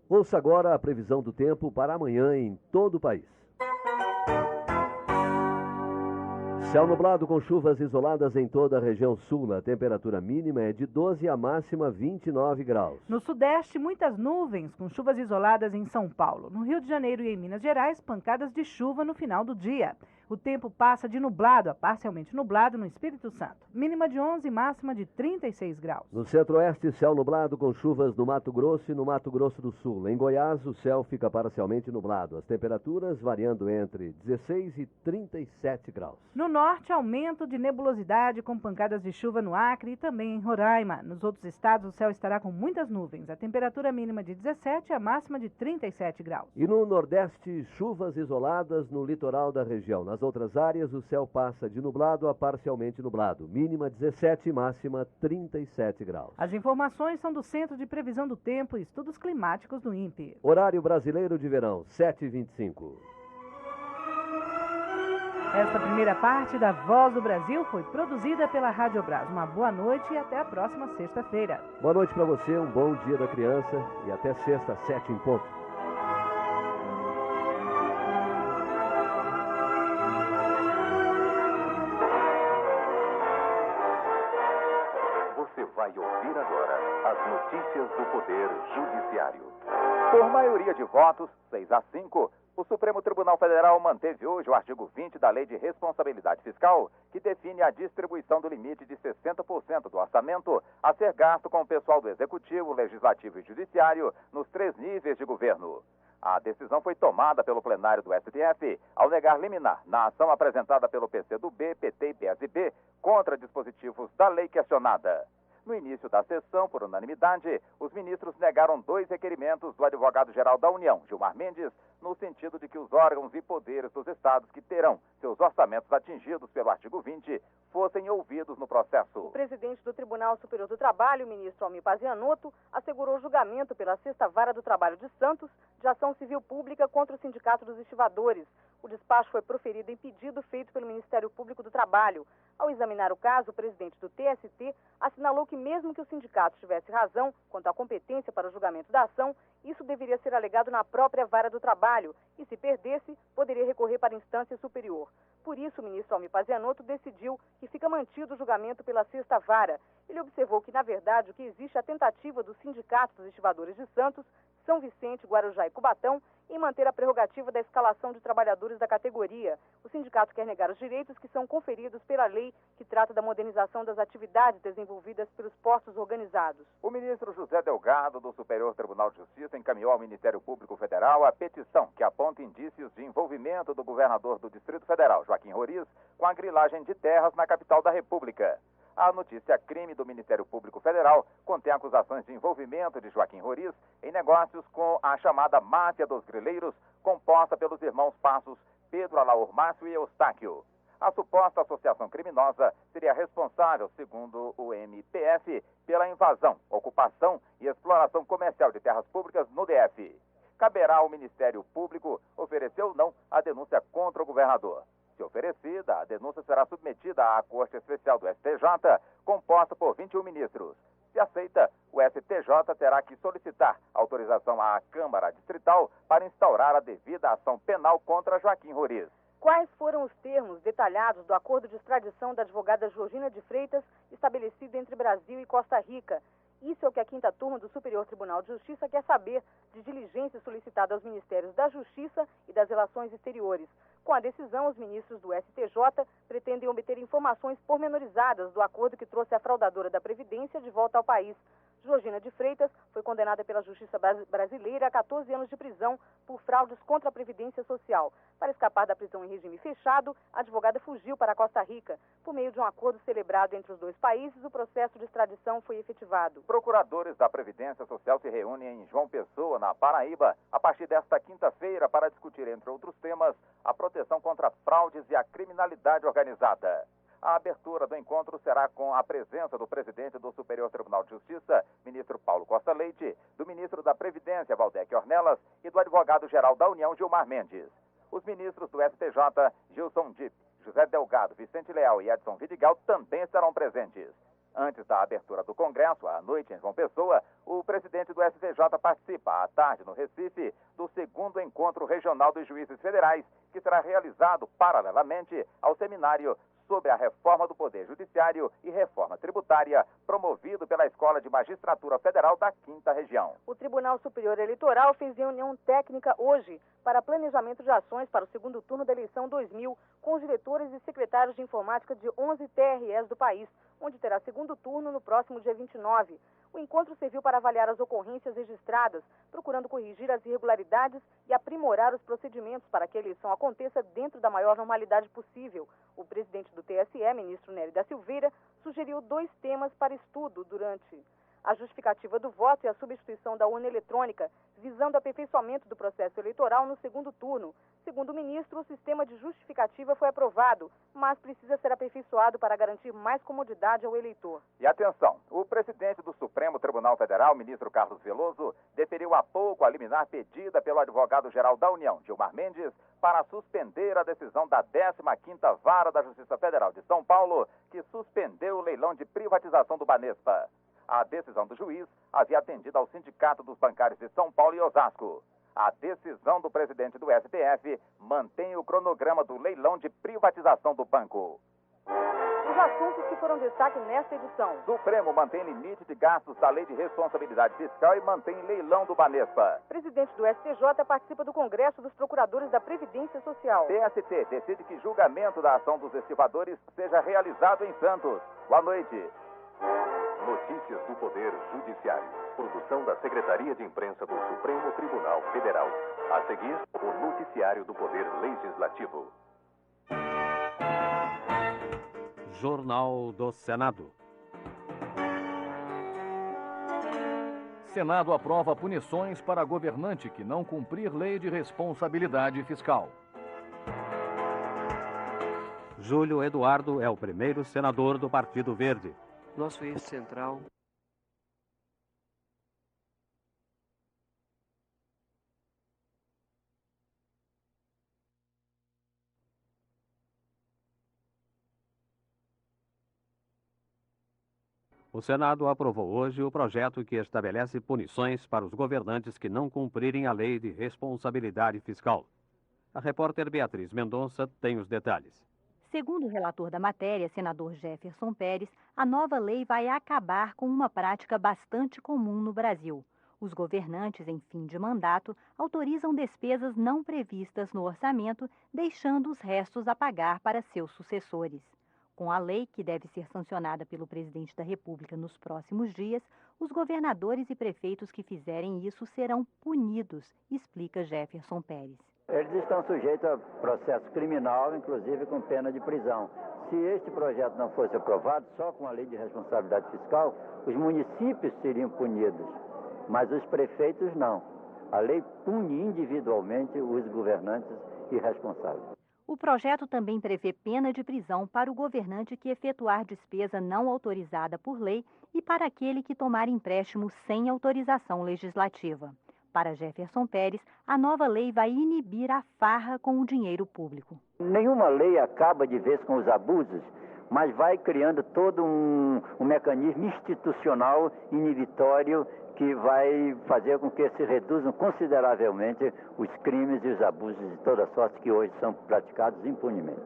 Ouça agora a previsão do tempo para amanhã em todo o país. Céu nublado com chuvas isoladas em toda a região sul. A temperatura mínima é de 12 e a máxima 29 graus. No sudeste, muitas nuvens com chuvas isoladas em São Paulo. No Rio de Janeiro e em Minas Gerais, pancadas de chuva no final do dia. O tempo passa de nublado a parcialmente nublado no Espírito Santo. Mínima de 11 e máxima de 36 graus. No centro-oeste, céu nublado com chuvas no Mato Grosso e no Mato Grosso do Sul. Em Goiás, o céu fica parcialmente nublado. As temperaturas variando entre 16 e 37 graus. No norte, aumento de nebulosidade com pancadas de chuva no Acre e também em Roraima. Nos outros estados, o céu estará com muitas nuvens. A temperatura mínima de 17 e a máxima de 37 graus. E no nordeste, chuvas isoladas no litoral da região. Nas outras áreas, o céu passa de nublado a parcialmente nublado. Mínima 17 e máxima 37 graus. As informações são do Centro de Previsão do Tempo e Estudos Climáticos do INPE. Horário brasileiro de verão, 7h25. Esta primeira parte da Voz do Brasil foi produzida pela Radiobras. Uma boa noite e até a próxima sexta-feira. Boa noite para você, um bom dia da criança e até sexta, 7 em ponto. agora, as notícias do Poder Judiciário. Por maioria de votos, 6-5, o Supremo Tribunal Federal manteve hoje o artigo 20 da Lei de Responsabilidade Fiscal, que define a distribuição do limite de 60% do orçamento a ser gasto com o pessoal do Executivo, Legislativo e Judiciário nos 3 níveis de governo. A decisão foi tomada pelo plenário do STF ao negar liminar na ação apresentada pelo PCdoB, PT e PSB contra dispositivos da lei questionada. No início da sessão, por unanimidade, os ministros negaram 2 requerimentos do advogado-geral da União, Gilmar Mendes, no sentido de que os órgãos e poderes dos estados que terão seus orçamentos atingidos pelo artigo 20 fossem ouvidos no processo. O presidente do Tribunal Superior do Trabalho, o ministro Almir Pazianotto, assegurou julgamento pela 6ª Vara do Trabalho de Santos de ação civil pública contra o Sindicato dos Estivadores. O despacho foi proferido em pedido feito pelo Ministério Público do Trabalho. Ao examinar o caso, o presidente do TST assinalou que mesmo que o sindicato tivesse razão quanto à competência para o julgamento da ação, isso deveria ser alegado na própria Vara do Trabalho e, se perdesse, poderia recorrer para a instância superior. Por isso, o ministro Almir Pazianotto decidiu que fica mantido o julgamento pela 6ª Vara. Ele observou que, na verdade, o que existe é a tentativa do Sindicato dos Estivadores de Santos, São Vicente, Guarujá e Cubatão em manter a prerrogativa da escalação de trabalhadores da categoria. O sindicato quer negar os direitos que são conferidos pela lei que trata da modernização das atividades desenvolvidas pelos postos organizados. O ministro José Delgado, do Superior Tribunal de Justiça, encaminhou ao Ministério Público Federal a petição que aponta indícios de envolvimento do governador do Distrito Federal, Joaquim Roriz, com a grilagem de terras na capital da República. A notícia crime do Ministério Público Federal contém acusações de envolvimento de Joaquim Roriz em negócios com a chamada máfia dos grileiros, composta pelos irmãos Passos, Pedro Alaor Márcio e Eustáquio. A suposta associação criminosa seria responsável, segundo o MPF, pela invasão, ocupação e exploração comercial de terras públicas no DF. Caberá ao Ministério Público oferecer ou não a denúncia contra o governador. Se oferecida, a denúncia será submetida à Corte Especial do STJ, composta por 21 ministros. Se aceita, o STJ terá que solicitar autorização à Câmara Distrital para instaurar a devida ação penal contra Joaquim Roriz. Quais foram os termos detalhados do acordo de extradição da advogada Georgina de Freitas, estabelecido entre Brasil e Costa Rica? Isso é o que a 5ª Turma do Superior Tribunal de Justiça quer saber de diligências solicitadas aos Ministérios da Justiça e das Relações Exteriores. Com a decisão, os ministros do STJ pretendem obter informações pormenorizadas do acordo que trouxe a fraudadora da Previdência de volta ao país. Georgina de Freitas foi condenada pela Justiça brasileira a 14 anos de prisão por fraudes contra a Previdência Social. Para escapar da prisão em regime fechado, a advogada fugiu para Costa Rica. Por meio de um acordo celebrado entre os 2 países, o processo de extradição foi efetivado. Procuradores da Previdência Social se reúnem em João Pessoa, na Paraíba, a partir desta quinta-feira para discutir, entre outros temas, a proteção contra fraudes e a criminalidade organizada. A abertura do encontro será com a presença do presidente do Superior Tribunal de Justiça, ministro Paulo Costa Leite, do ministro da Previdência, Valdec Ornelas, e do advogado-geral da União, Gilmar Mendes. Os ministros do STJ, Gilson Dipp, José Delgado, Vicente Leal e Edson Vidigal também estarão presentes. Antes da abertura do Congresso, à noite em João Pessoa, o presidente do STJ participa, à tarde, no Recife, do 2º Encontro Regional dos Juízes Federais, que será realizado paralelamente ao seminário sobre a reforma do Poder Judiciário e reforma tributária, promovido pela Escola de Magistratura Federal da 5ª Região. O Tribunal Superior Eleitoral fez reunião técnica hoje para planejamento de ações para o 2º turno da eleição 2000, com os diretores e secretários de informática de 11 TREs do país, onde terá 2º turno no próximo dia 29. O encontro serviu para avaliar as ocorrências registradas, procurando corrigir as irregularidades e aprimorar os procedimentos para que a eleição aconteça dentro da maior normalidade possível. O presidente do TSE, ministro Nery da Silveira, sugeriu 2 temas para estudo durante a justificativa do voto e a substituição da urna eletrônica, visando o aperfeiçoamento do processo eleitoral no 2º turno. Segundo o ministro, o sistema de justificativa foi aprovado, mas precisa ser aperfeiçoado para garantir mais comodidade ao eleitor. E atenção, o presidente do Supremo Tribunal Federal, ministro Carlos Veloso, deferiu há pouco a liminar pedida pelo advogado-geral da União, Gilmar Mendes, para suspender a decisão da 15ª Vara da Justiça Federal de São Paulo, que suspendeu o leilão de privatização do Banespa. A decisão do juiz havia atendido ao Sindicato dos Bancários de São Paulo e Osasco. A decisão do presidente do STF mantém o cronograma do leilão de privatização do banco. os assuntos que foram destaque nesta edição. Supremo mantém limite de gastos da Lei de Responsabilidade Fiscal e mantém leilão do Banespa. Presidente do STJ participa do Congresso dos Procuradores da Previdência Social. TST decide que julgamento da ação dos estivadores seja realizado em Santos. Boa noite. Notícias do Poder Judiciário. Produção da Secretaria de Imprensa do Supremo Tribunal Federal. A seguir, o Noticiário do Poder Legislativo. Jornal do Senado. Senado aprova punições para governante que não cumprir lei de responsabilidade fiscal. Júlio Eduardo é o primeiro senador do Partido Verde. Nosso eixo central. O Senado aprovou hoje o projeto que estabelece punições para os governantes que não cumprirem a lei de responsabilidade fiscal. A repórter Beatriz Mendonça tem os detalhes. Segundo o relator da matéria, senador Jefferson Pérez, a nova lei vai acabar com uma prática bastante comum no Brasil. Os governantes em fim de mandato autorizam despesas não previstas no orçamento, deixando os restos a pagar para seus sucessores. Com a lei, que deve ser sancionada pelo presidente da República nos próximos dias, os governadores e prefeitos que fizerem isso serão punidos, explica Jefferson Pérez. Eles estão sujeitos a processo criminal, inclusive com pena de prisão. Se este projeto não fosse aprovado, só com a lei de responsabilidade fiscal, os municípios seriam punidos, mas os prefeitos não. A lei pune individualmente os governantes irresponsáveis. O projeto também prevê pena de prisão para o governante que efetuar despesa não autorizada por lei e para aquele que tomar empréstimo sem autorização legislativa. Para Jefferson Pérez, a nova lei vai inibir a farra com o dinheiro público. Nenhuma lei acaba de vez com os abusos, mas vai criando todo um mecanismo institucional inibitório que vai fazer com que se reduzam consideravelmente os crimes e os abusos de toda sorte que hoje são praticados impunemente.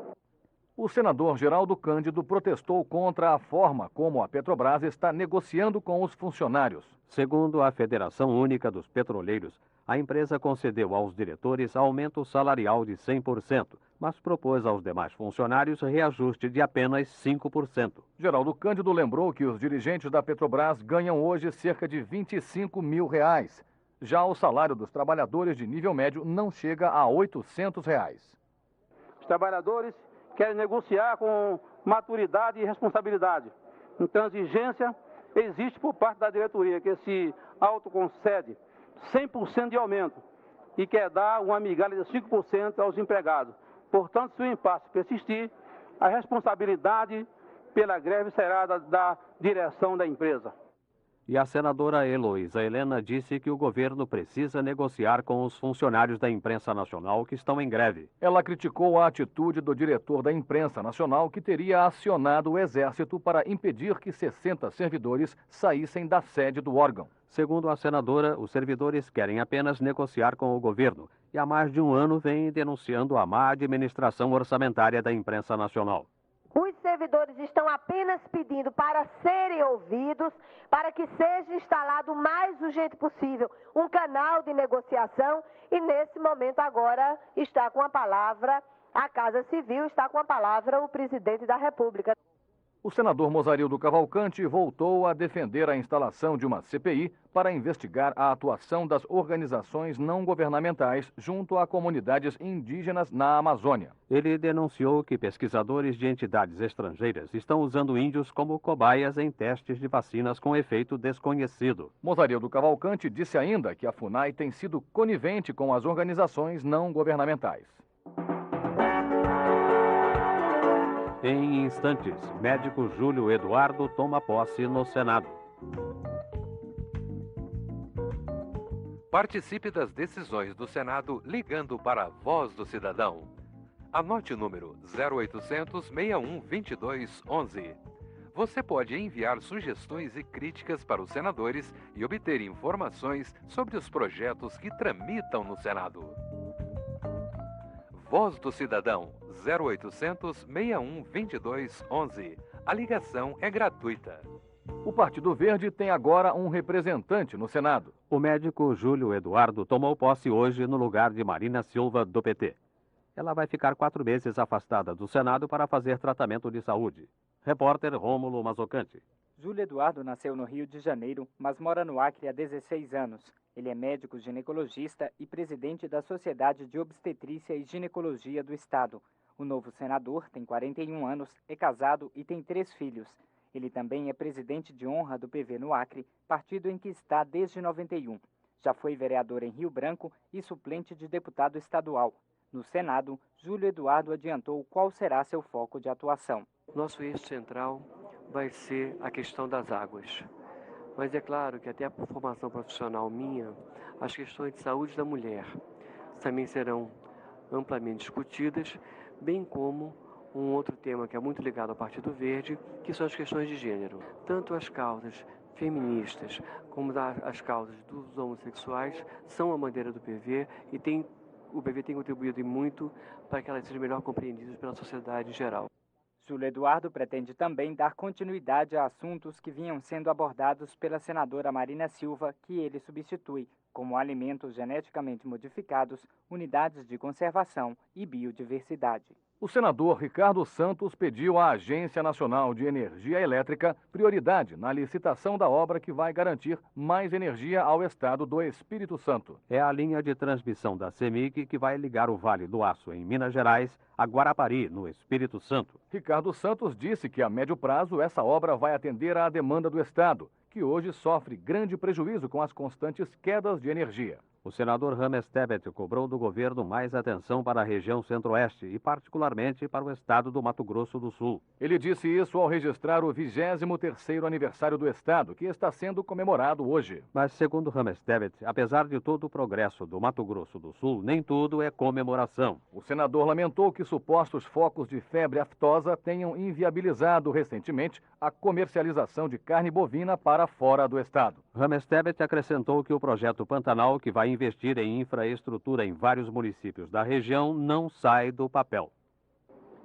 O senador Geraldo Cândido protestou contra a forma como a Petrobras está negociando com os funcionários. Segundo a Federação Única dos Petroleiros, a empresa concedeu aos diretores aumento salarial de 100%, mas propôs aos demais funcionários reajuste de apenas 5%. Geraldo Cândido lembrou que os dirigentes da Petrobras ganham hoje cerca de R$25 mil. Já o salário dos trabalhadores de nível médio não chega a R$800. Os trabalhadores querem negociar com maturidade e responsabilidade. Intransigência existe por parte da diretoria, que se autoconcede 100% de aumento e quer dar uma migalha de 5% aos empregados. Portanto, se o impasse persistir, a responsabilidade pela greve será da direção da empresa. E a senadora Heloísa Helena disse que o governo precisa negociar com os funcionários da imprensa nacional que estão em greve. Ela criticou a atitude do diretor da imprensa nacional, que teria acionado o Exército para impedir que 60 servidores saíssem da sede do órgão. Segundo a senadora, os servidores querem apenas negociar com o governo e há mais de um ano vêm denunciando a má administração orçamentária da imprensa nacional. Os servidores estão apenas pedindo para serem ouvidos, para que seja instalado o mais urgente possível um canal de negociação e nesse momento agora está com a palavra a Casa Civil, está com a palavra o presidente da República. O senador Mozarildo Cavalcante voltou a defender a instalação de uma CPI para investigar a atuação das organizações não governamentais junto a comunidades indígenas na Amazônia. Ele denunciou que pesquisadores de entidades estrangeiras estão usando índios como cobaias em testes de vacinas com efeito desconhecido. Mozarildo Cavalcante disse ainda que a FUNAI tem sido conivente com as organizações não governamentais. Em instantes, médico Júlio Eduardo toma posse no Senado. Participe das decisões do Senado ligando para a Voz do Cidadão. Anote o número 0800 61 22 11. Você pode enviar sugestões e críticas para os senadores e obter informações sobre os projetos que tramitam no Senado. Voz do Cidadão, 0800 61 22 11. A ligação é gratuita. O Partido Verde tem agora um representante no Senado. O médico Júlio Eduardo tomou posse hoje no lugar de Marina Silva, do PT. Ela vai ficar 4 meses afastada do Senado para fazer tratamento de saúde. Repórter Rômulo Mazzocante. Júlio Eduardo nasceu no Rio de Janeiro, mas mora no Acre há 16 anos. Ele é médico ginecologista e presidente da Sociedade de Obstetrícia e Ginecologia do Estado. O novo senador tem 41 anos, é casado e tem 3 filhos. Ele também é presidente de honra do PV no Acre, partido em que está desde 91. Já foi vereador em Rio Branco e suplente de deputado estadual. No Senado, Júlio Eduardo adiantou qual será seu foco de atuação. Nosso eixo central vai ser a questão das águas. Mas é claro que até a formação profissional minha, as questões de saúde da mulher também serão amplamente discutidas, bem como um outro tema que é muito ligado ao Partido Verde, que são as questões de gênero. Tanto as causas feministas como as causas dos homossexuais são a bandeira do PV e o PV tem contribuído muito para que elas sejam melhor compreendidas pela sociedade em geral. Júlio Eduardo pretende também dar continuidade a assuntos que vinham sendo abordados pela senadora Marina Silva, que ele substitui, como alimentos geneticamente modificados, unidades de conservação e biodiversidade. O senador Ricardo Santos pediu à Agência Nacional de Energia Elétrica prioridade na licitação da obra que vai garantir mais energia ao estado do Espírito Santo. É a linha de transmissão da CEMIG que vai ligar o Vale do Aço, em Minas Gerais, a Guarapari, no Espírito Santo. Ricardo Santos disse que a médio prazo essa obra vai atender à demanda do estado, que hoje sofre grande prejuízo com as constantes quedas de energia. O senador Rames Tebet cobrou do governo mais atenção para a região centro-oeste e particularmente para o estado do Mato Grosso do Sul. Ele disse isso ao registrar o 23º aniversário do estado, que está sendo comemorado hoje. Mas, segundo Rames Tebet, apesar de todo o progresso do Mato Grosso do Sul, nem tudo é comemoração. O senador lamentou que supostos focos de febre aftosa tenham inviabilizado recentemente a comercialização de carne bovina para fora do estado. Rames Tebet acrescentou que o projeto Pantanal, que vai investir em infraestrutura em vários municípios da região, não sai do papel.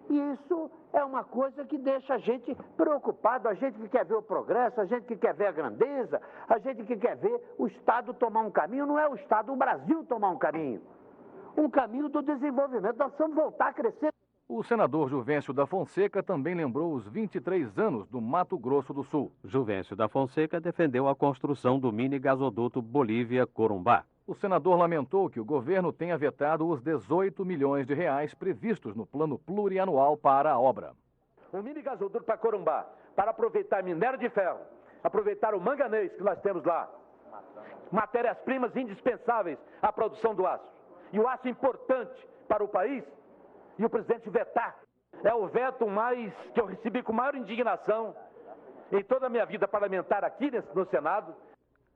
Isso é uma coisa que deixa a gente preocupado, a gente que quer ver o progresso, a gente que quer ver a grandeza, a gente que quer ver o Estado tomar um caminho, não é o Estado, o Brasil tomar um caminho do desenvolvimento, nós precisamos voltar a crescer. O senador Juvencio da Fonseca também lembrou os 23 anos do Mato Grosso do Sul. Juvencio da Fonseca defendeu a construção do mini gasoduto Bolívia-Corumbá. O senador lamentou que o governo tenha vetado os 18 milhões de reais previstos no plano plurianual para a obra. Um mini gasoduto para Corumbá, para aproveitar minério de ferro, aproveitar o manganês que nós temos lá, matérias-primas indispensáveis à produção do aço. E o aço importante para o país, e o presidente vetar. É o veto que eu recebi com maior indignação em toda a minha vida parlamentar aqui no Senado.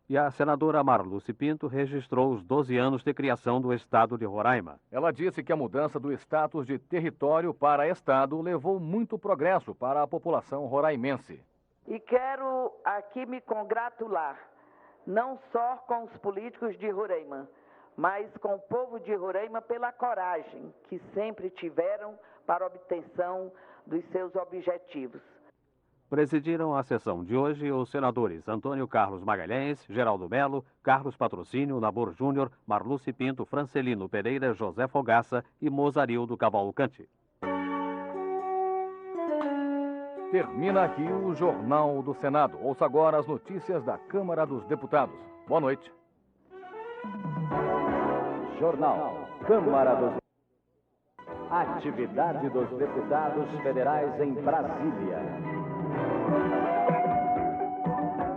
E a senadora Marluce Pinto registrou os 12 anos de criação do estado de Roraima. Ela disse que a mudança do status de território para estado levou muito progresso para a população roraimense. E quero aqui me congratular, não só com os políticos de Roraima, mas com o povo de Roraima pela coragem que sempre tiveram para a obtenção dos seus objetivos. Presidiram a sessão de hoje os senadores Antônio Carlos Magalhães, Geraldo Melo, Carlos Patrocínio, Nabor Júnior, Marluce Pinto, Francelino Pereira, José Fogaça e Mozarildo Cavalcante. Termina aqui o Jornal do Senado. Ouça agora as notícias da Câmara dos Deputados. Boa noite. Jornal Câmara dos Atividade dos deputados federais em Brasília.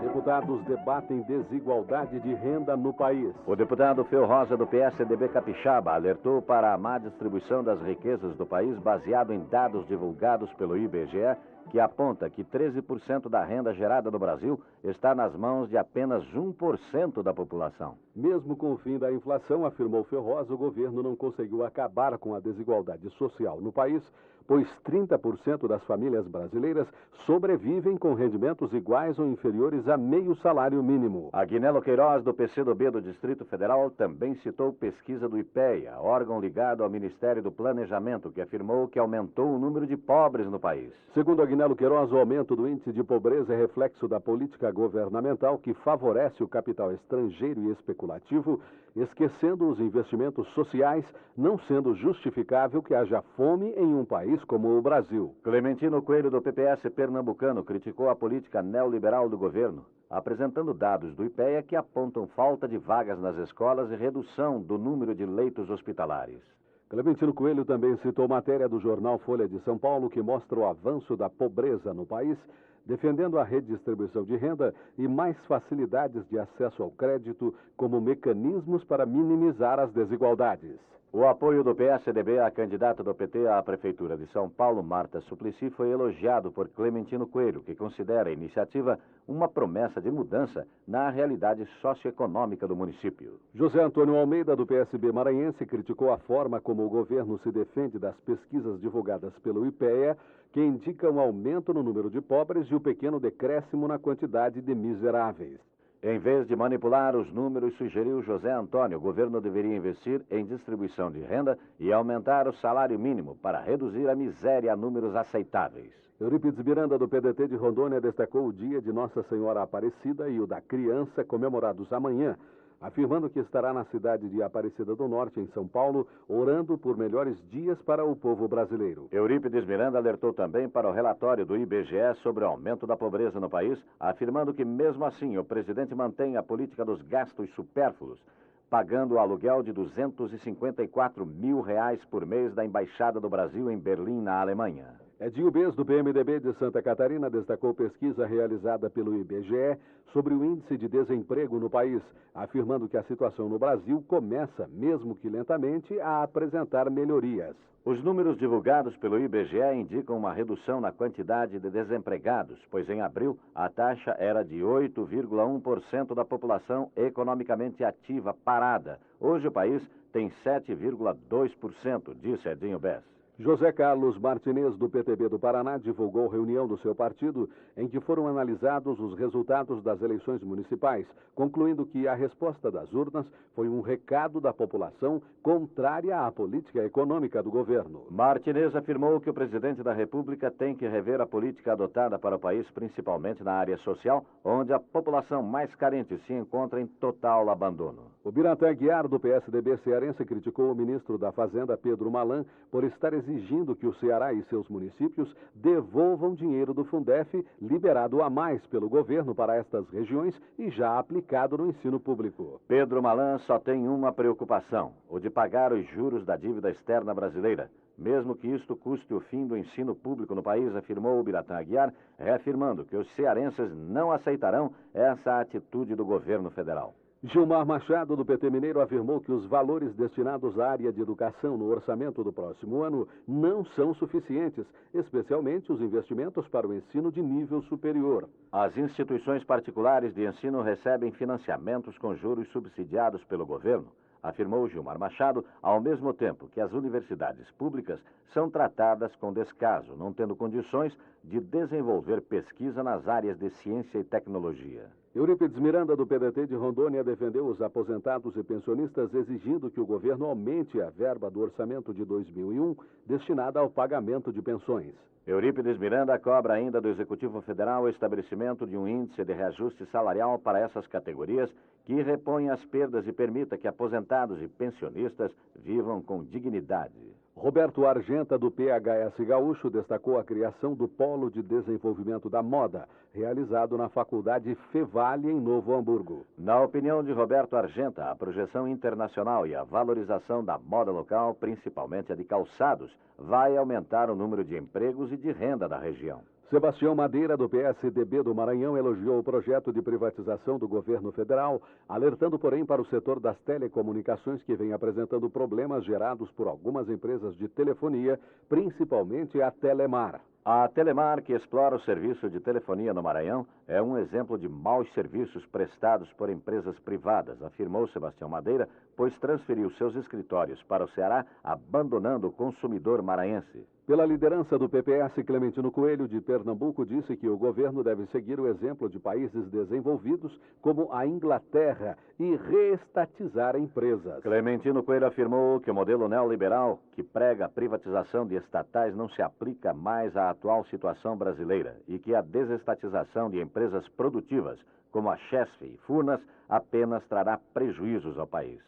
Deputados debatem desigualdade de renda no país. O deputado Feu Rosa, do PSDB Capixaba, alertou para a má distribuição das riquezas do país baseado em dados divulgados pelo IBGE, que aponta que 13% da renda gerada no Brasil está nas mãos de apenas 1% da população. Mesmo com o fim da inflação, afirmou Feu Rosa, o governo não conseguiu acabar com a desigualdade social no país, pois 30% das famílias brasileiras sobrevivem com rendimentos iguais ou inferiores a meio salário mínimo. Agnello Queiroz, do PCdoB do Distrito Federal, também citou pesquisa do IPEA, órgão ligado ao Ministério do Planejamento, que afirmou que aumentou o número de pobres no país. Segundo Agnello Queiroz, o aumento do índice de pobreza é reflexo da política governamental que favorece o capital estrangeiro e especulativo, esquecendo os investimentos sociais, não sendo justificável que haja fome em um país como o Brasil. Clementino Coelho, do PPS pernambucano, criticou a política neoliberal do governo, apresentando dados do IPEA que apontam falta de vagas nas escolas e redução do número de leitos hospitalares. Clementino Coelho também citou matéria do jornal Folha de São Paulo que mostra o avanço da pobreza no país, defendendo a redistribuição de renda e mais facilidades de acesso ao crédito como mecanismos para minimizar as desigualdades. O apoio do PSDB à candidata do PT à Prefeitura de São Paulo, Marta Suplicy, foi elogiado por Clementino Coelho, que considera a iniciativa uma promessa de mudança na realidade socioeconômica do município. José Antônio Almeida, do PSB maranhense, criticou a forma como o governo se defende das pesquisas divulgadas pelo IPEA, que indicam um aumento no número de pobres e o pequeno decréscimo na quantidade de miseráveis. Em vez de manipular os números, sugeriu José Antônio, o governo deveria investir em distribuição de renda e aumentar o salário mínimo para reduzir a miséria a números aceitáveis. Eurípides Miranda, do PDT de Rondônia, destacou o dia de Nossa Senhora Aparecida e o da Criança, comemorados amanhã, afirmando que estará na cidade de Aparecida do Norte, em São Paulo, orando por melhores dias para o povo brasileiro. Eurípides Miranda alertou também para o relatório do IBGE sobre o aumento da pobreza no país, afirmando que, mesmo assim, o presidente mantém a política dos gastos supérfluos, pagando o aluguel de R$254 mil por mês da Embaixada do Brasil em Berlim, na Alemanha. Edinho Bez, do PMDB de Santa Catarina, destacou pesquisa realizada pelo IBGE sobre o índice de desemprego no país, afirmando que a situação no Brasil começa, mesmo que lentamente, a apresentar melhorias. Os números divulgados pelo IBGE indicam uma redução na quantidade de desempregados, pois em abril a taxa era de 8,1% da população economicamente ativa parada. Hoje o país tem 7,2%, disse Edinho Bez. José Carlos Martinez, do PTB do Paraná, divulgou reunião do seu partido em que foram analisados os resultados das eleições municipais, concluindo que a resposta das urnas foi um recado da população contrária à política econômica do governo. Martinez afirmou que o presidente da República tem que rever a política adotada para o país, principalmente na área social, onde a população mais carente se encontra em total abandono. O Biratã Aguiar, do PSDB cearense, criticou o ministro da Fazenda, Pedro Malan, por estar exigindo que o Ceará e seus municípios devolvam dinheiro do Fundef liberado a mais pelo governo para estas regiões e já aplicado no ensino público. Pedro Malan só tem uma preocupação, o de pagar os juros da dívida externa brasileira. Mesmo que isto custe o fim do ensino público no país, afirmou o Biratã Aguiar, reafirmando que os cearenses não aceitarão essa atitude do governo federal. Gilmar Machado, do PT Mineiro, afirmou que os valores destinados à área de educação no orçamento do próximo ano não são suficientes, especialmente os investimentos para o ensino de nível superior. As instituições particulares de ensino recebem financiamentos com juros subsidiados pelo governo, afirmou Gilmar Machado, ao mesmo tempo que as universidades públicas são tratadas com descaso, não tendo condições de desenvolver pesquisa nas áreas de ciência e tecnologia. Eurípides Miranda, do PDT de Rondônia, defendeu os aposentados e pensionistas, exigindo que o governo aumente a verba do orçamento de 2001 destinada ao pagamento de pensões. Eurípides Miranda cobra ainda do Executivo Federal o estabelecimento de um índice de reajuste salarial para essas categorias que reponha as perdas e permita que aposentados e pensionistas vivam com dignidade. Roberto Argenta, do PHS Gaúcho, destacou a criação do Polo de Desenvolvimento da Moda, realizado na Faculdade Fevale, em Novo Hamburgo. Na opinião de Roberto Argenta, a projeção internacional e a valorização da moda local, principalmente a de calçados, vai aumentar o número de empregos e de renda da região. Sebastião Madeira, do PSDB do Maranhão, elogiou o projeto de privatização do governo federal, alertando, porém, para o setor das telecomunicações, que vem apresentando problemas gerados por algumas empresas de telefonia, principalmente a Telemar. A Telemar, que explora o serviço de telefonia no Maranhão, é um exemplo de maus serviços prestados por empresas privadas, afirmou Sebastião Madeira, pois transferiu seus escritórios para o Ceará, abandonando o consumidor maranhense. Pela liderança do PPS, Clementino Coelho, de Pernambuco, disse que o governo deve seguir o exemplo de países desenvolvidos como a Inglaterra e reestatizar empresas. Clementino Coelho afirmou que o modelo neoliberal, que prega a privatização de estatais, não se aplica mais à atual situação brasileira e que a desestatização de empresas produtivas, como a Chesf e Furnas, apenas trará prejuízos ao país.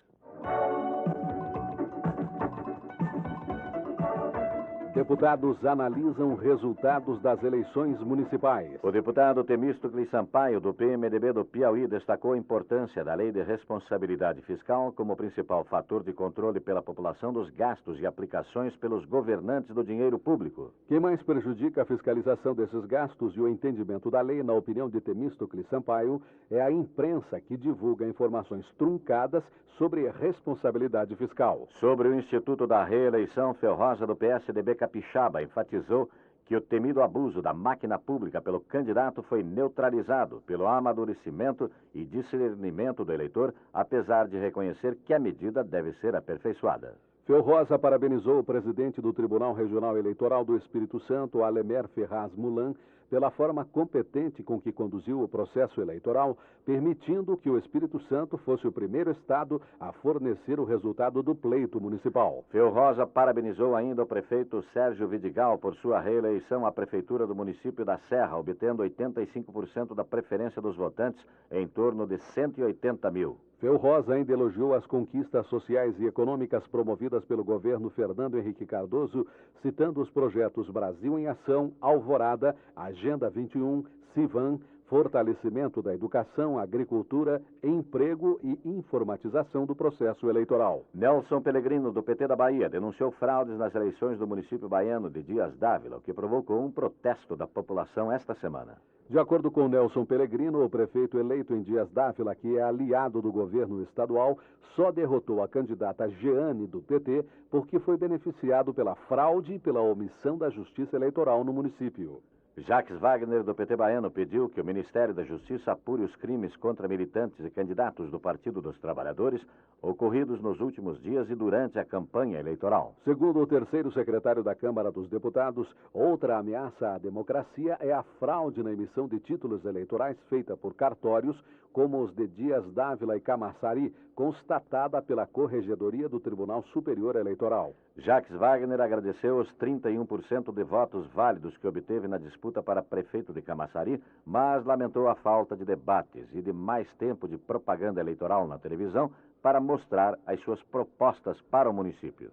Deputados analisam resultados das eleições municipais. O deputado Temístocles Sampaio, do PMDB do Piauí, destacou a importância da Lei de Responsabilidade Fiscal como principal fator de controle pela população dos gastos e aplicações pelos governantes do dinheiro público. Quem mais prejudica a fiscalização desses gastos e o entendimento da lei, na opinião de Temístocles Sampaio, é a imprensa que divulga informações truncadas sobre responsabilidade fiscal. Sobre o Instituto da Reeleição, Felrosa, do PSDB Capixaba, enfatizou que o temido abuso da máquina pública pelo candidato foi neutralizado pelo amadurecimento e discernimento do eleitor, apesar de reconhecer que a medida deve ser aperfeiçoada. Felrosa parabenizou o presidente do Tribunal Regional Eleitoral do Espírito Santo, Alemer Ferraz Mulan, pela forma competente com que conduziu o processo eleitoral, permitindo que o Espírito Santo fosse o primeiro estado a fornecer o resultado do pleito municipal. Felrosa parabenizou ainda o prefeito Sérgio Vidigal por sua reeleição à prefeitura do município da Serra, obtendo 85% da preferência dos votantes, em torno de 180 mil. Felrosa ainda elogiou as conquistas sociais e econômicas promovidas pelo governo Fernando Henrique Cardoso, citando os projetos Brasil em Ação, Alvorada, Agenda 21, Civan, fortalecimento da educação, agricultura, emprego e informatização do processo eleitoral. Nelson Pellegrino, do PT da Bahia, denunciou fraudes nas eleições do município baiano de Dias Dávila, o que provocou um protesto da população esta semana. De acordo com Nelson Pellegrino, o prefeito eleito em Dias Dávila, que é aliado do governo estadual, só derrotou a candidata Jeane, do PT, porque foi beneficiado pela fraude e pela omissão da Justiça Eleitoral no município. Jacques Wagner, do PT baiano, pediu que o Ministério da Justiça apure os crimes contra militantes e candidatos do Partido dos Trabalhadores ocorridos nos últimos dias e durante a campanha eleitoral. Segundo o terceiro secretário da Câmara dos Deputados, outra ameaça à democracia é a fraude na emissão de títulos eleitorais feita por cartórios, como os de Dias Dávila e Camaçari, constatada pela Corregedoria do Tribunal Superior Eleitoral. Jacques Wagner agradeceu os 31% de votos válidos que obteve na disputa para prefeito de Camaçari, mas lamentou a falta de debates e de mais tempo de propaganda eleitoral na televisão para mostrar as suas propostas para o município.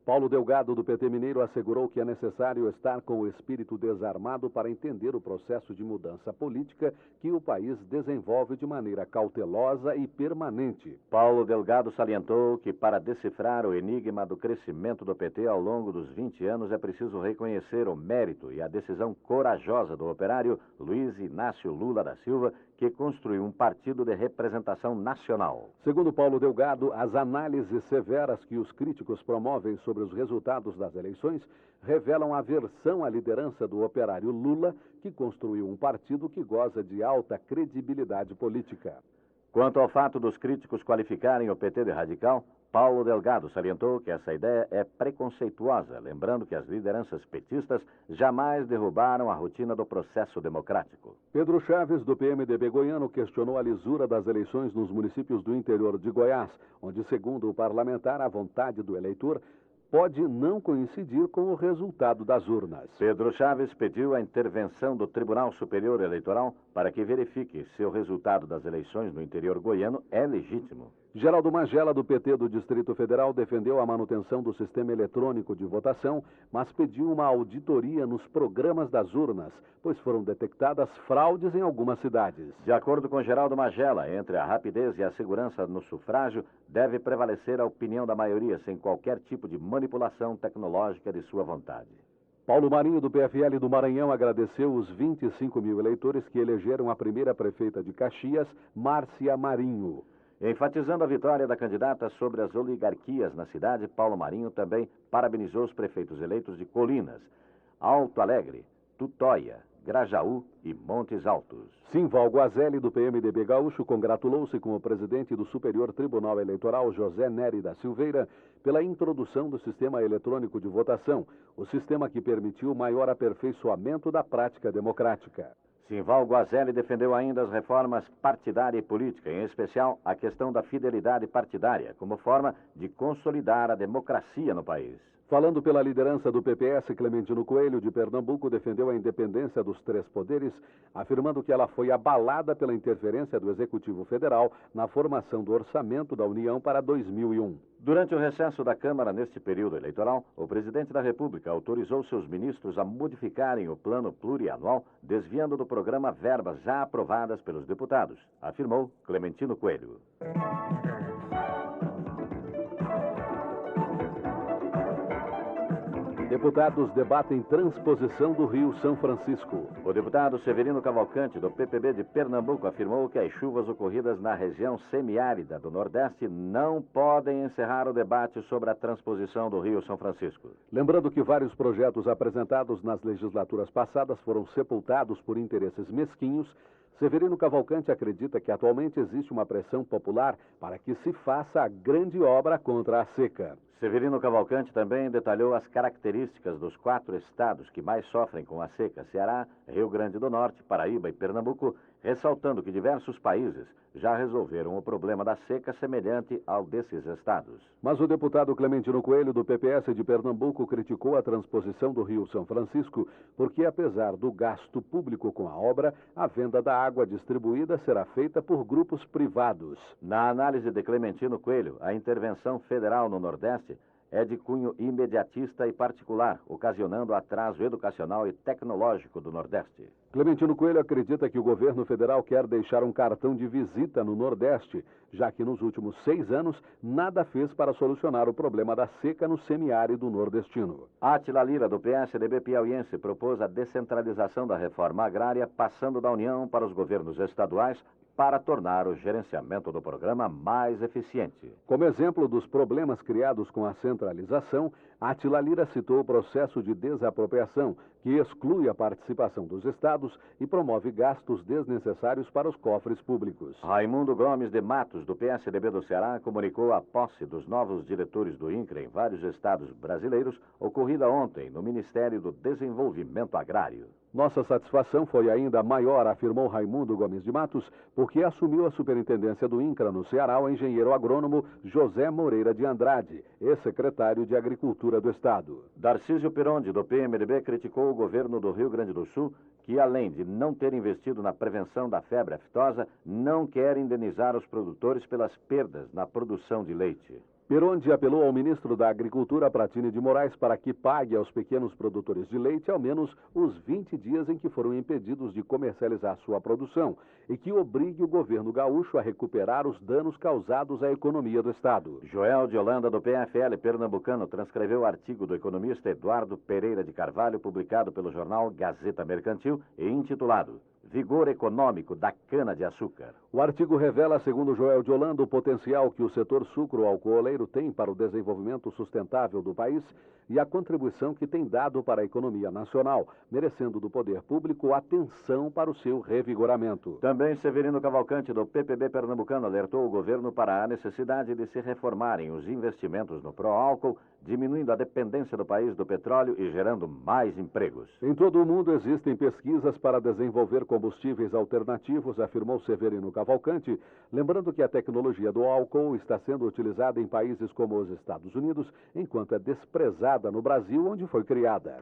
Paulo Delgado, do PT Mineiro, assegurou que é necessário estar com o espírito desarmado para entender o processo de mudança política que o país desenvolve de maneira cautelosa e permanente. Paulo Delgado salientou que para decifrar o enigma do crescimento do PT ao longo dos 20 anos é preciso reconhecer o mérito e a decisão corajosa do operário Luiz Inácio Lula da Silva, que construiu um partido de representação nacional. Segundo Paulo Delgado, as análises severas que os críticos promovem sobre os resultados das eleições revelam aversão à liderança do operário Lula, que construiu um partido que goza de alta credibilidade política. Quanto ao fato dos críticos qualificarem o PT de radical, Paulo Delgado salientou que essa ideia é preconceituosa, lembrando que as lideranças petistas jamais derrubaram a rotina do processo democrático. Pedro Chaves, do PMDB goiano, questionou a lisura das eleições nos municípios do interior de Goiás, onde, segundo o parlamentar, a vontade do eleitor pode não coincidir com o resultado das urnas. Pedro Chaves pediu a intervenção do Tribunal Superior Eleitoral para que verifique se o resultado das eleições no interior goiano é legítimo. Geraldo Magela, do PT do Distrito Federal, defendeu a manutenção do sistema eletrônico de votação, mas pediu uma auditoria nos programas das urnas, pois foram detectadas fraudes em algumas cidades. De acordo com Geraldo Magela, entre a rapidez e a segurança no sufrágio, deve prevalecer a opinião da maioria, sem qualquer tipo de manipulação tecnológica de sua vontade. Paulo Marinho, do PFL do Maranhão, agradeceu os 25 mil eleitores que elegeram a primeira prefeita de Caxias, Márcia Marinho. Enfatizando a vitória da candidata sobre as oligarquias na cidade, Paulo Marinho também parabenizou os prefeitos eleitos de Colinas, Alto Alegre, Tutóia, Grajaú e Montes Altos. Simval Guazelli, do PMDB gaúcho, congratulou-se com o presidente do Superior Tribunal Eleitoral, José Nery da Silveira, pela introdução do sistema eletrônico de votação, o sistema que permitiu maior aperfeiçoamento da prática democrática. Simval Guazelli defendeu ainda as reformas partidária e política, em especial a questão da fidelidade partidária, como forma de consolidar a democracia no país. Falando pela liderança do PPS, Clementino Coelho, de Pernambuco, defendeu a independência dos três poderes, afirmando que ela foi abalada pela interferência do Executivo Federal na formação do orçamento da União para 2001. Durante o recesso da Câmara neste período eleitoral, o presidente da República autorizou seus ministros a modificarem o plano plurianual, desviando do programa verbas já aprovadas pelos deputados, afirmou Clementino Coelho. Deputados debatem transposição do Rio São Francisco. O deputado Severino Cavalcante, do PPB de Pernambuco, afirmou que as chuvas ocorridas na região semiárida do Nordeste não podem encerrar o debate sobre a transposição do Rio São Francisco. Lembrando que vários projetos apresentados nas legislaturas passadas foram sepultados por interesses mesquinhos, Severino Cavalcante acredita que atualmente existe uma pressão popular para que se faça a grande obra contra a seca. Severino Cavalcante também detalhou as características dos 4 estados que mais sofrem com a seca: Ceará, Rio Grande do Norte, Paraíba e Pernambuco, ressaltando que diversos países já resolveram o problema da seca semelhante ao desses estados. Mas o deputado Clementino Coelho, do PPS de Pernambuco, criticou a transposição do Rio São Francisco porque, apesar do gasto público com a obra, a venda da água distribuída será feita por grupos privados. Na análise de Clementino Coelho, a intervenção federal no Nordeste é de cunho imediatista e particular, ocasionando atraso educacional e tecnológico do Nordeste. Clementino Coelho acredita que o governo federal quer deixar um cartão de visita no Nordeste, já que nos últimos 6 anos nada fez para solucionar o problema da seca no semiárido nordestino. Átila Lira, do PSDB piauiense, propôs a descentralização da reforma agrária, passando da União para os governos estaduais, para tornar o gerenciamento do programa mais eficiente. Como exemplo dos problemas criados com a centralização, Átila Lira citou o processo de desapropriação, que exclui a participação dos estados e promove gastos desnecessários para os cofres públicos. Raimundo Gomes de Matos, do PSDB do Ceará, comunicou a posse dos novos diretores do INCRA em vários estados brasileiros, ocorrida ontem no Ministério do Desenvolvimento Agrário. Nossa satisfação foi ainda maior, afirmou Raimundo Gomes de Matos, porque assumiu a superintendência do INCRA no Ceará o engenheiro agrônomo José Moreira de Andrade, ex-secretário de Agricultura do Estado. Darcísio Pironde, do PMDB, criticou o governo do Rio Grande do Sul, que além de não ter investido na prevenção da febre aftosa, não quer indenizar os produtores pelas perdas na produção de leite. Pironde apelou ao ministro da Agricultura, Pratini de Moraes, para que pague aos pequenos produtores de leite ao menos os 20 dias em que foram impedidos de comercializar sua produção e que obrigue o governo gaúcho a recuperar os danos causados à economia do Estado. Joel de Holanda, do PFL pernambucano, transcreveu o artigo do economista Eduardo Pereira de Carvalho, publicado pelo jornal Gazeta Mercantil e intitulado Vigor Econômico da Cana-de-Açúcar. O artigo revela, segundo Joel de Holanda, o potencial que o setor sucro-alcooleiro tem para o desenvolvimento sustentável do país e a contribuição que tem dado para a economia nacional, merecendo do poder público atenção para o seu revigoramento. Também Severino Cavalcante, do PPB pernambucano, alertou o governo para a necessidade de se reformarem os investimentos no pró-álcool, diminuindo a dependência do país do petróleo e gerando mais empregos. Em todo o mundo existem pesquisas para desenvolver combustíveis alternativos, afirmou Severino Cavalcante, lembrando que a tecnologia do álcool está sendo utilizada em países como os Estados Unidos, enquanto é desprezada no Brasil, onde foi criada.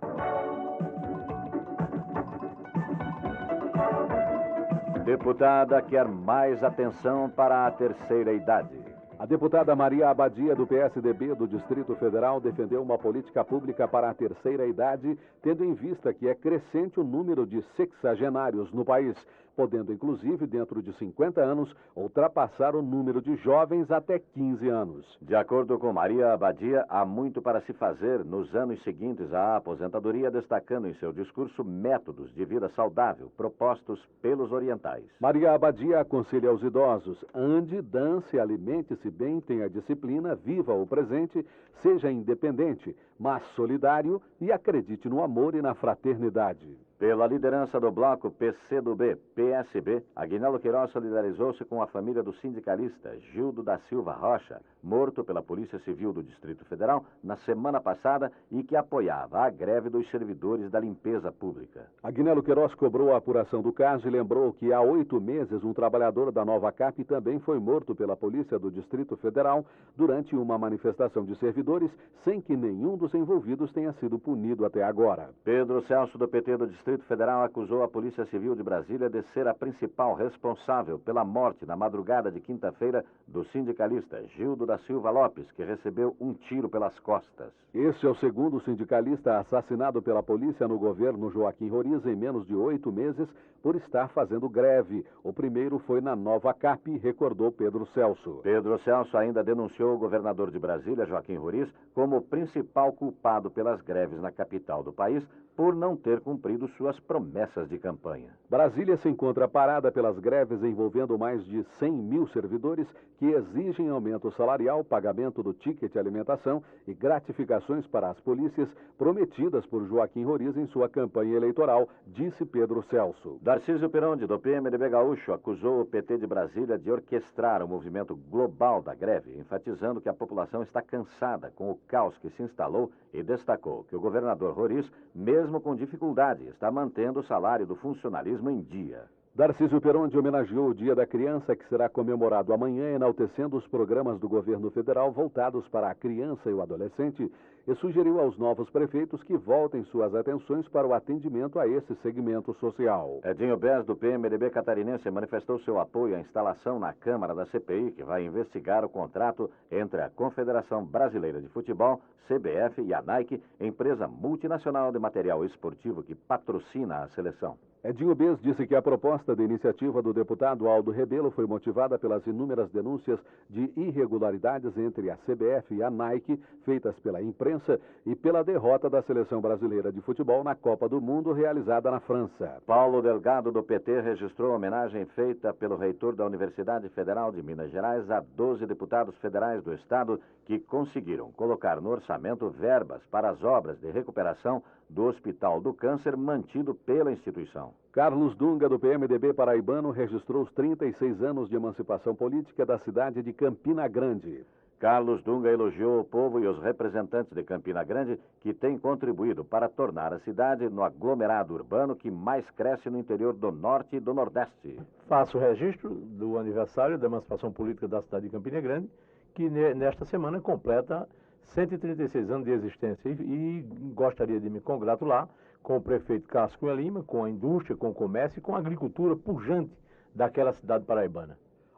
Deputada quer mais atenção para a terceira idade. A deputada Maria Abadia, do PSDB do Distrito Federal, defendeu uma política pública para a terceira idade, tendo em vista que é crescente o número de sexagenários no país, podendo, inclusive, dentro de 50 anos, ultrapassar o número de jovens até 15 anos. De acordo com Maria Abadia, há muito para se fazer nos anos seguintes à aposentadoria, destacando em seu discurso métodos de vida saudável propostos pelos orientais. Maria Abadia aconselha aos idosos: ande, dance, alimente-se bem, tenha disciplina, viva o presente, seja independente, mas solidário e acredite no amor e na fraternidade. Pela liderança do bloco PCdoB-PSB, Aguinaldo Queiroz solidarizou-se com a família do sindicalista Gildo da Silva Rocha, morto pela Polícia Civil do Distrito Federal na semana passada e que apoiava a greve dos servidores da limpeza pública. Aguinaldo Queiroz cobrou a apuração do caso e lembrou que há 8 meses um trabalhador da Nova Cap também foi morto pela Polícia do Distrito Federal durante uma manifestação de servidores, sem que nenhum dos envolvidos tenha sido punido até agora. Pedro Celso, do PT do Distrito Federal, acusou a Polícia Civil de Brasília de ser a principal responsável pela morte na madrugada de quinta-feira do sindicalista Gildo da Silva Lopes, que recebeu um tiro pelas costas. Este é o segundo sindicalista assassinado pela polícia no governo Joaquim Roriz em menos de 8 meses por estar fazendo greve. O primeiro foi na Nova Cap, recordou Pedro Celso. Pedro Celso ainda denunciou o governador de Brasília, Joaquim Roriz, como principal culpado pelas greves na capital do país, por não ter cumprido suas promessas de campanha. Brasília se encontra parada pelas greves envolvendo mais de 100 mil servidores que exigem aumento salarial, pagamento do ticket de alimentação e gratificações para as polícias prometidas por Joaquim Roriz em sua campanha eleitoral, disse Pedro Celso. Darcísio Pironde, do PMDB Gaúcho, acusou o PT de Brasília de orquestrar o movimento global da greve, enfatizando que a população está cansada com o caos que se instalou e destacou que o governador Roriz, mesmo com dificuldade, está mantendo o salário do funcionalismo em dia. Darcísio Pironde homenageou o Dia da Criança, que será comemorado amanhã, enaltecendo os programas do governo federal voltados para a criança e o adolescente, e sugeriu aos novos prefeitos que voltem suas atenções para o atendimento a esse segmento social. Edinho Bez, do PMDB catarinense, manifestou seu apoio à instalação na Câmara da CPI, que vai investigar o contrato entre a Confederação Brasileira de Futebol, CBF, e a Nike, empresa multinacional de material esportivo que patrocina a seleção. Edinho Bez disse que a proposta de iniciativa do deputado Aldo Rebelo foi motivada pelas inúmeras denúncias de irregularidades entre a CBF e a Nike, feitas pela imprensa, e pela derrota da seleção brasileira de futebol na Copa do Mundo realizada na França. Paulo Delgado, do PT, registrou a homenagem feita pelo reitor da Universidade Federal de Minas Gerais a 12 deputados federais do estado que conseguiram colocar no orçamento verbas para as obras de recuperação do Hospital do Câncer mantido pela instituição. Carlos Dunga, do PMDB paraibano, registrou os 36 anos de emancipação política da cidade de Campina Grande. Carlos Dunga elogiou o povo e os representantes de Campina Grande que têm contribuído para tornar a cidade no aglomerado urbano que mais cresce no interior do Norte e do Nordeste. Faço o registro do aniversário da emancipação política da cidade de Campina Grande, que nesta semana completa 136 anos de existência e gostaria de me congratular com o prefeito Cássio Cunha Lima, com a indústria, com o comércio e com a agricultura pujante daquela cidade paraibana.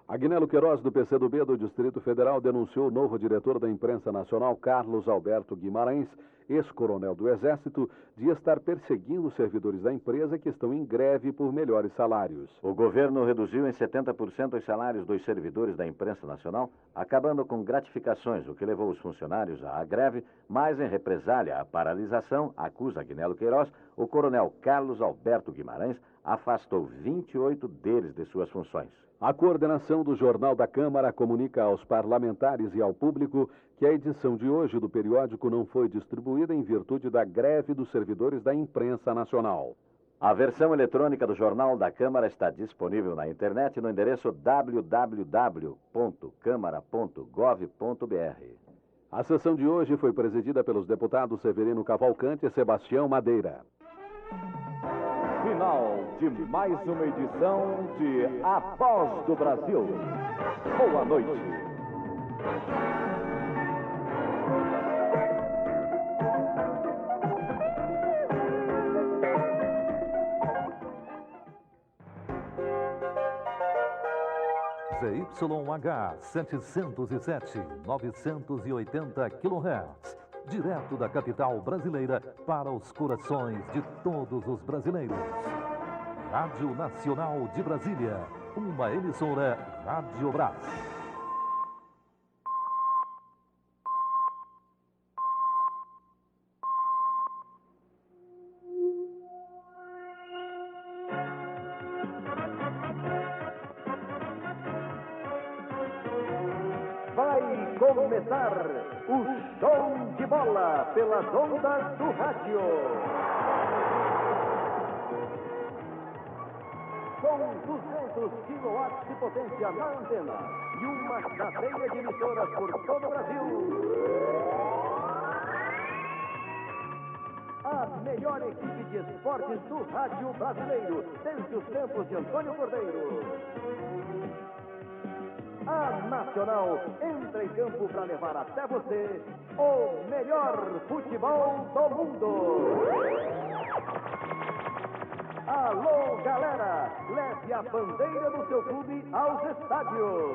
Aguinaldo Queiroz, do PCdoB do Distrito Federal, denunciou o novo diretor da imprensa nacional, Carlos Alberto Guimarães, ex-coronel do Exército, de estar perseguindo os servidores da empresa que estão em greve por melhores salários. O governo reduziu em 70% os salários dos servidores da imprensa nacional, acabando com gratificações, o que levou os funcionários à greve, mas em represália à paralisação, acusa Aguinaldo Queiroz, o coronel Carlos Alberto Guimarães afastou 28 deles de suas funções. A coordenação do Jornal da Câmara comunica aos parlamentares e ao público que a edição de hoje do periódico não foi distribuída em virtude da greve dos servidores da imprensa nacional. A versão eletrônica do Jornal da Câmara está disponível na internet no endereço www.câmara.gov.br. A sessão de hoje foi presidida pelos deputados Severino Cavalcante e Sebastião Madeira. Final de mais uma edição de A Voz do Brasil. Boa noite. ZYH 707, 980 kHz. Direto da capital brasileira para os corações de todos os brasileiros. Rádio Nacional de Brasília, uma emissora Rádio Brás. Vai começar o show de bola pelas ondas do rádio. com 200 kW de potência na antena e uma cadeia de emissoras por todo o Brasil. A melhor equipe de esportes do rádio brasileiro, desde os tempos de Antônio Cordeiro. A Nacional entra em campo para levar até você o melhor futebol do mundo. Alô, galera, leve a bandeira do seu clube aos estádios.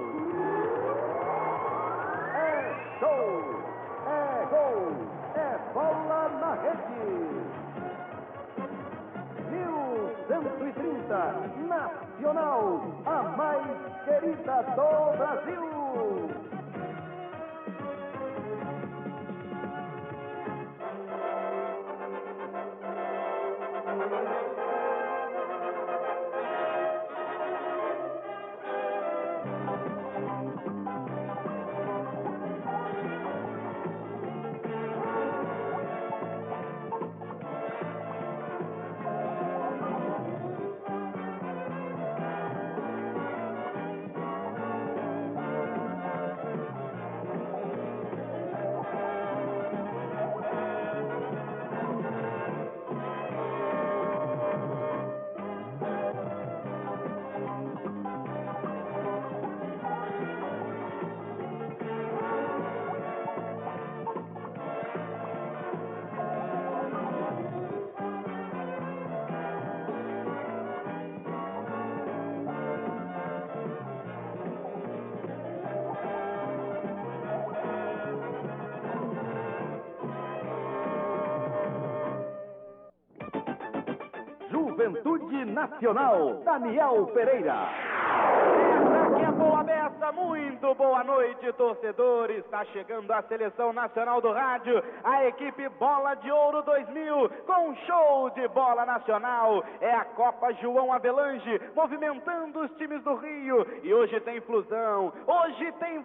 É show, é gol, é bola na rede. 1130, Nacional, a mais querida do Brasil. Juventude Nacional, Daniel Pereira. Essa que é boa beça, muito boa noite, torcedores. Está chegando a Seleção Nacional do Rádio, a equipe Bola de Ouro 2000, com um show de bola nacional. É a Copa João Avelange, movimentando os times do Rio. E hoje tem Flusão, hoje tem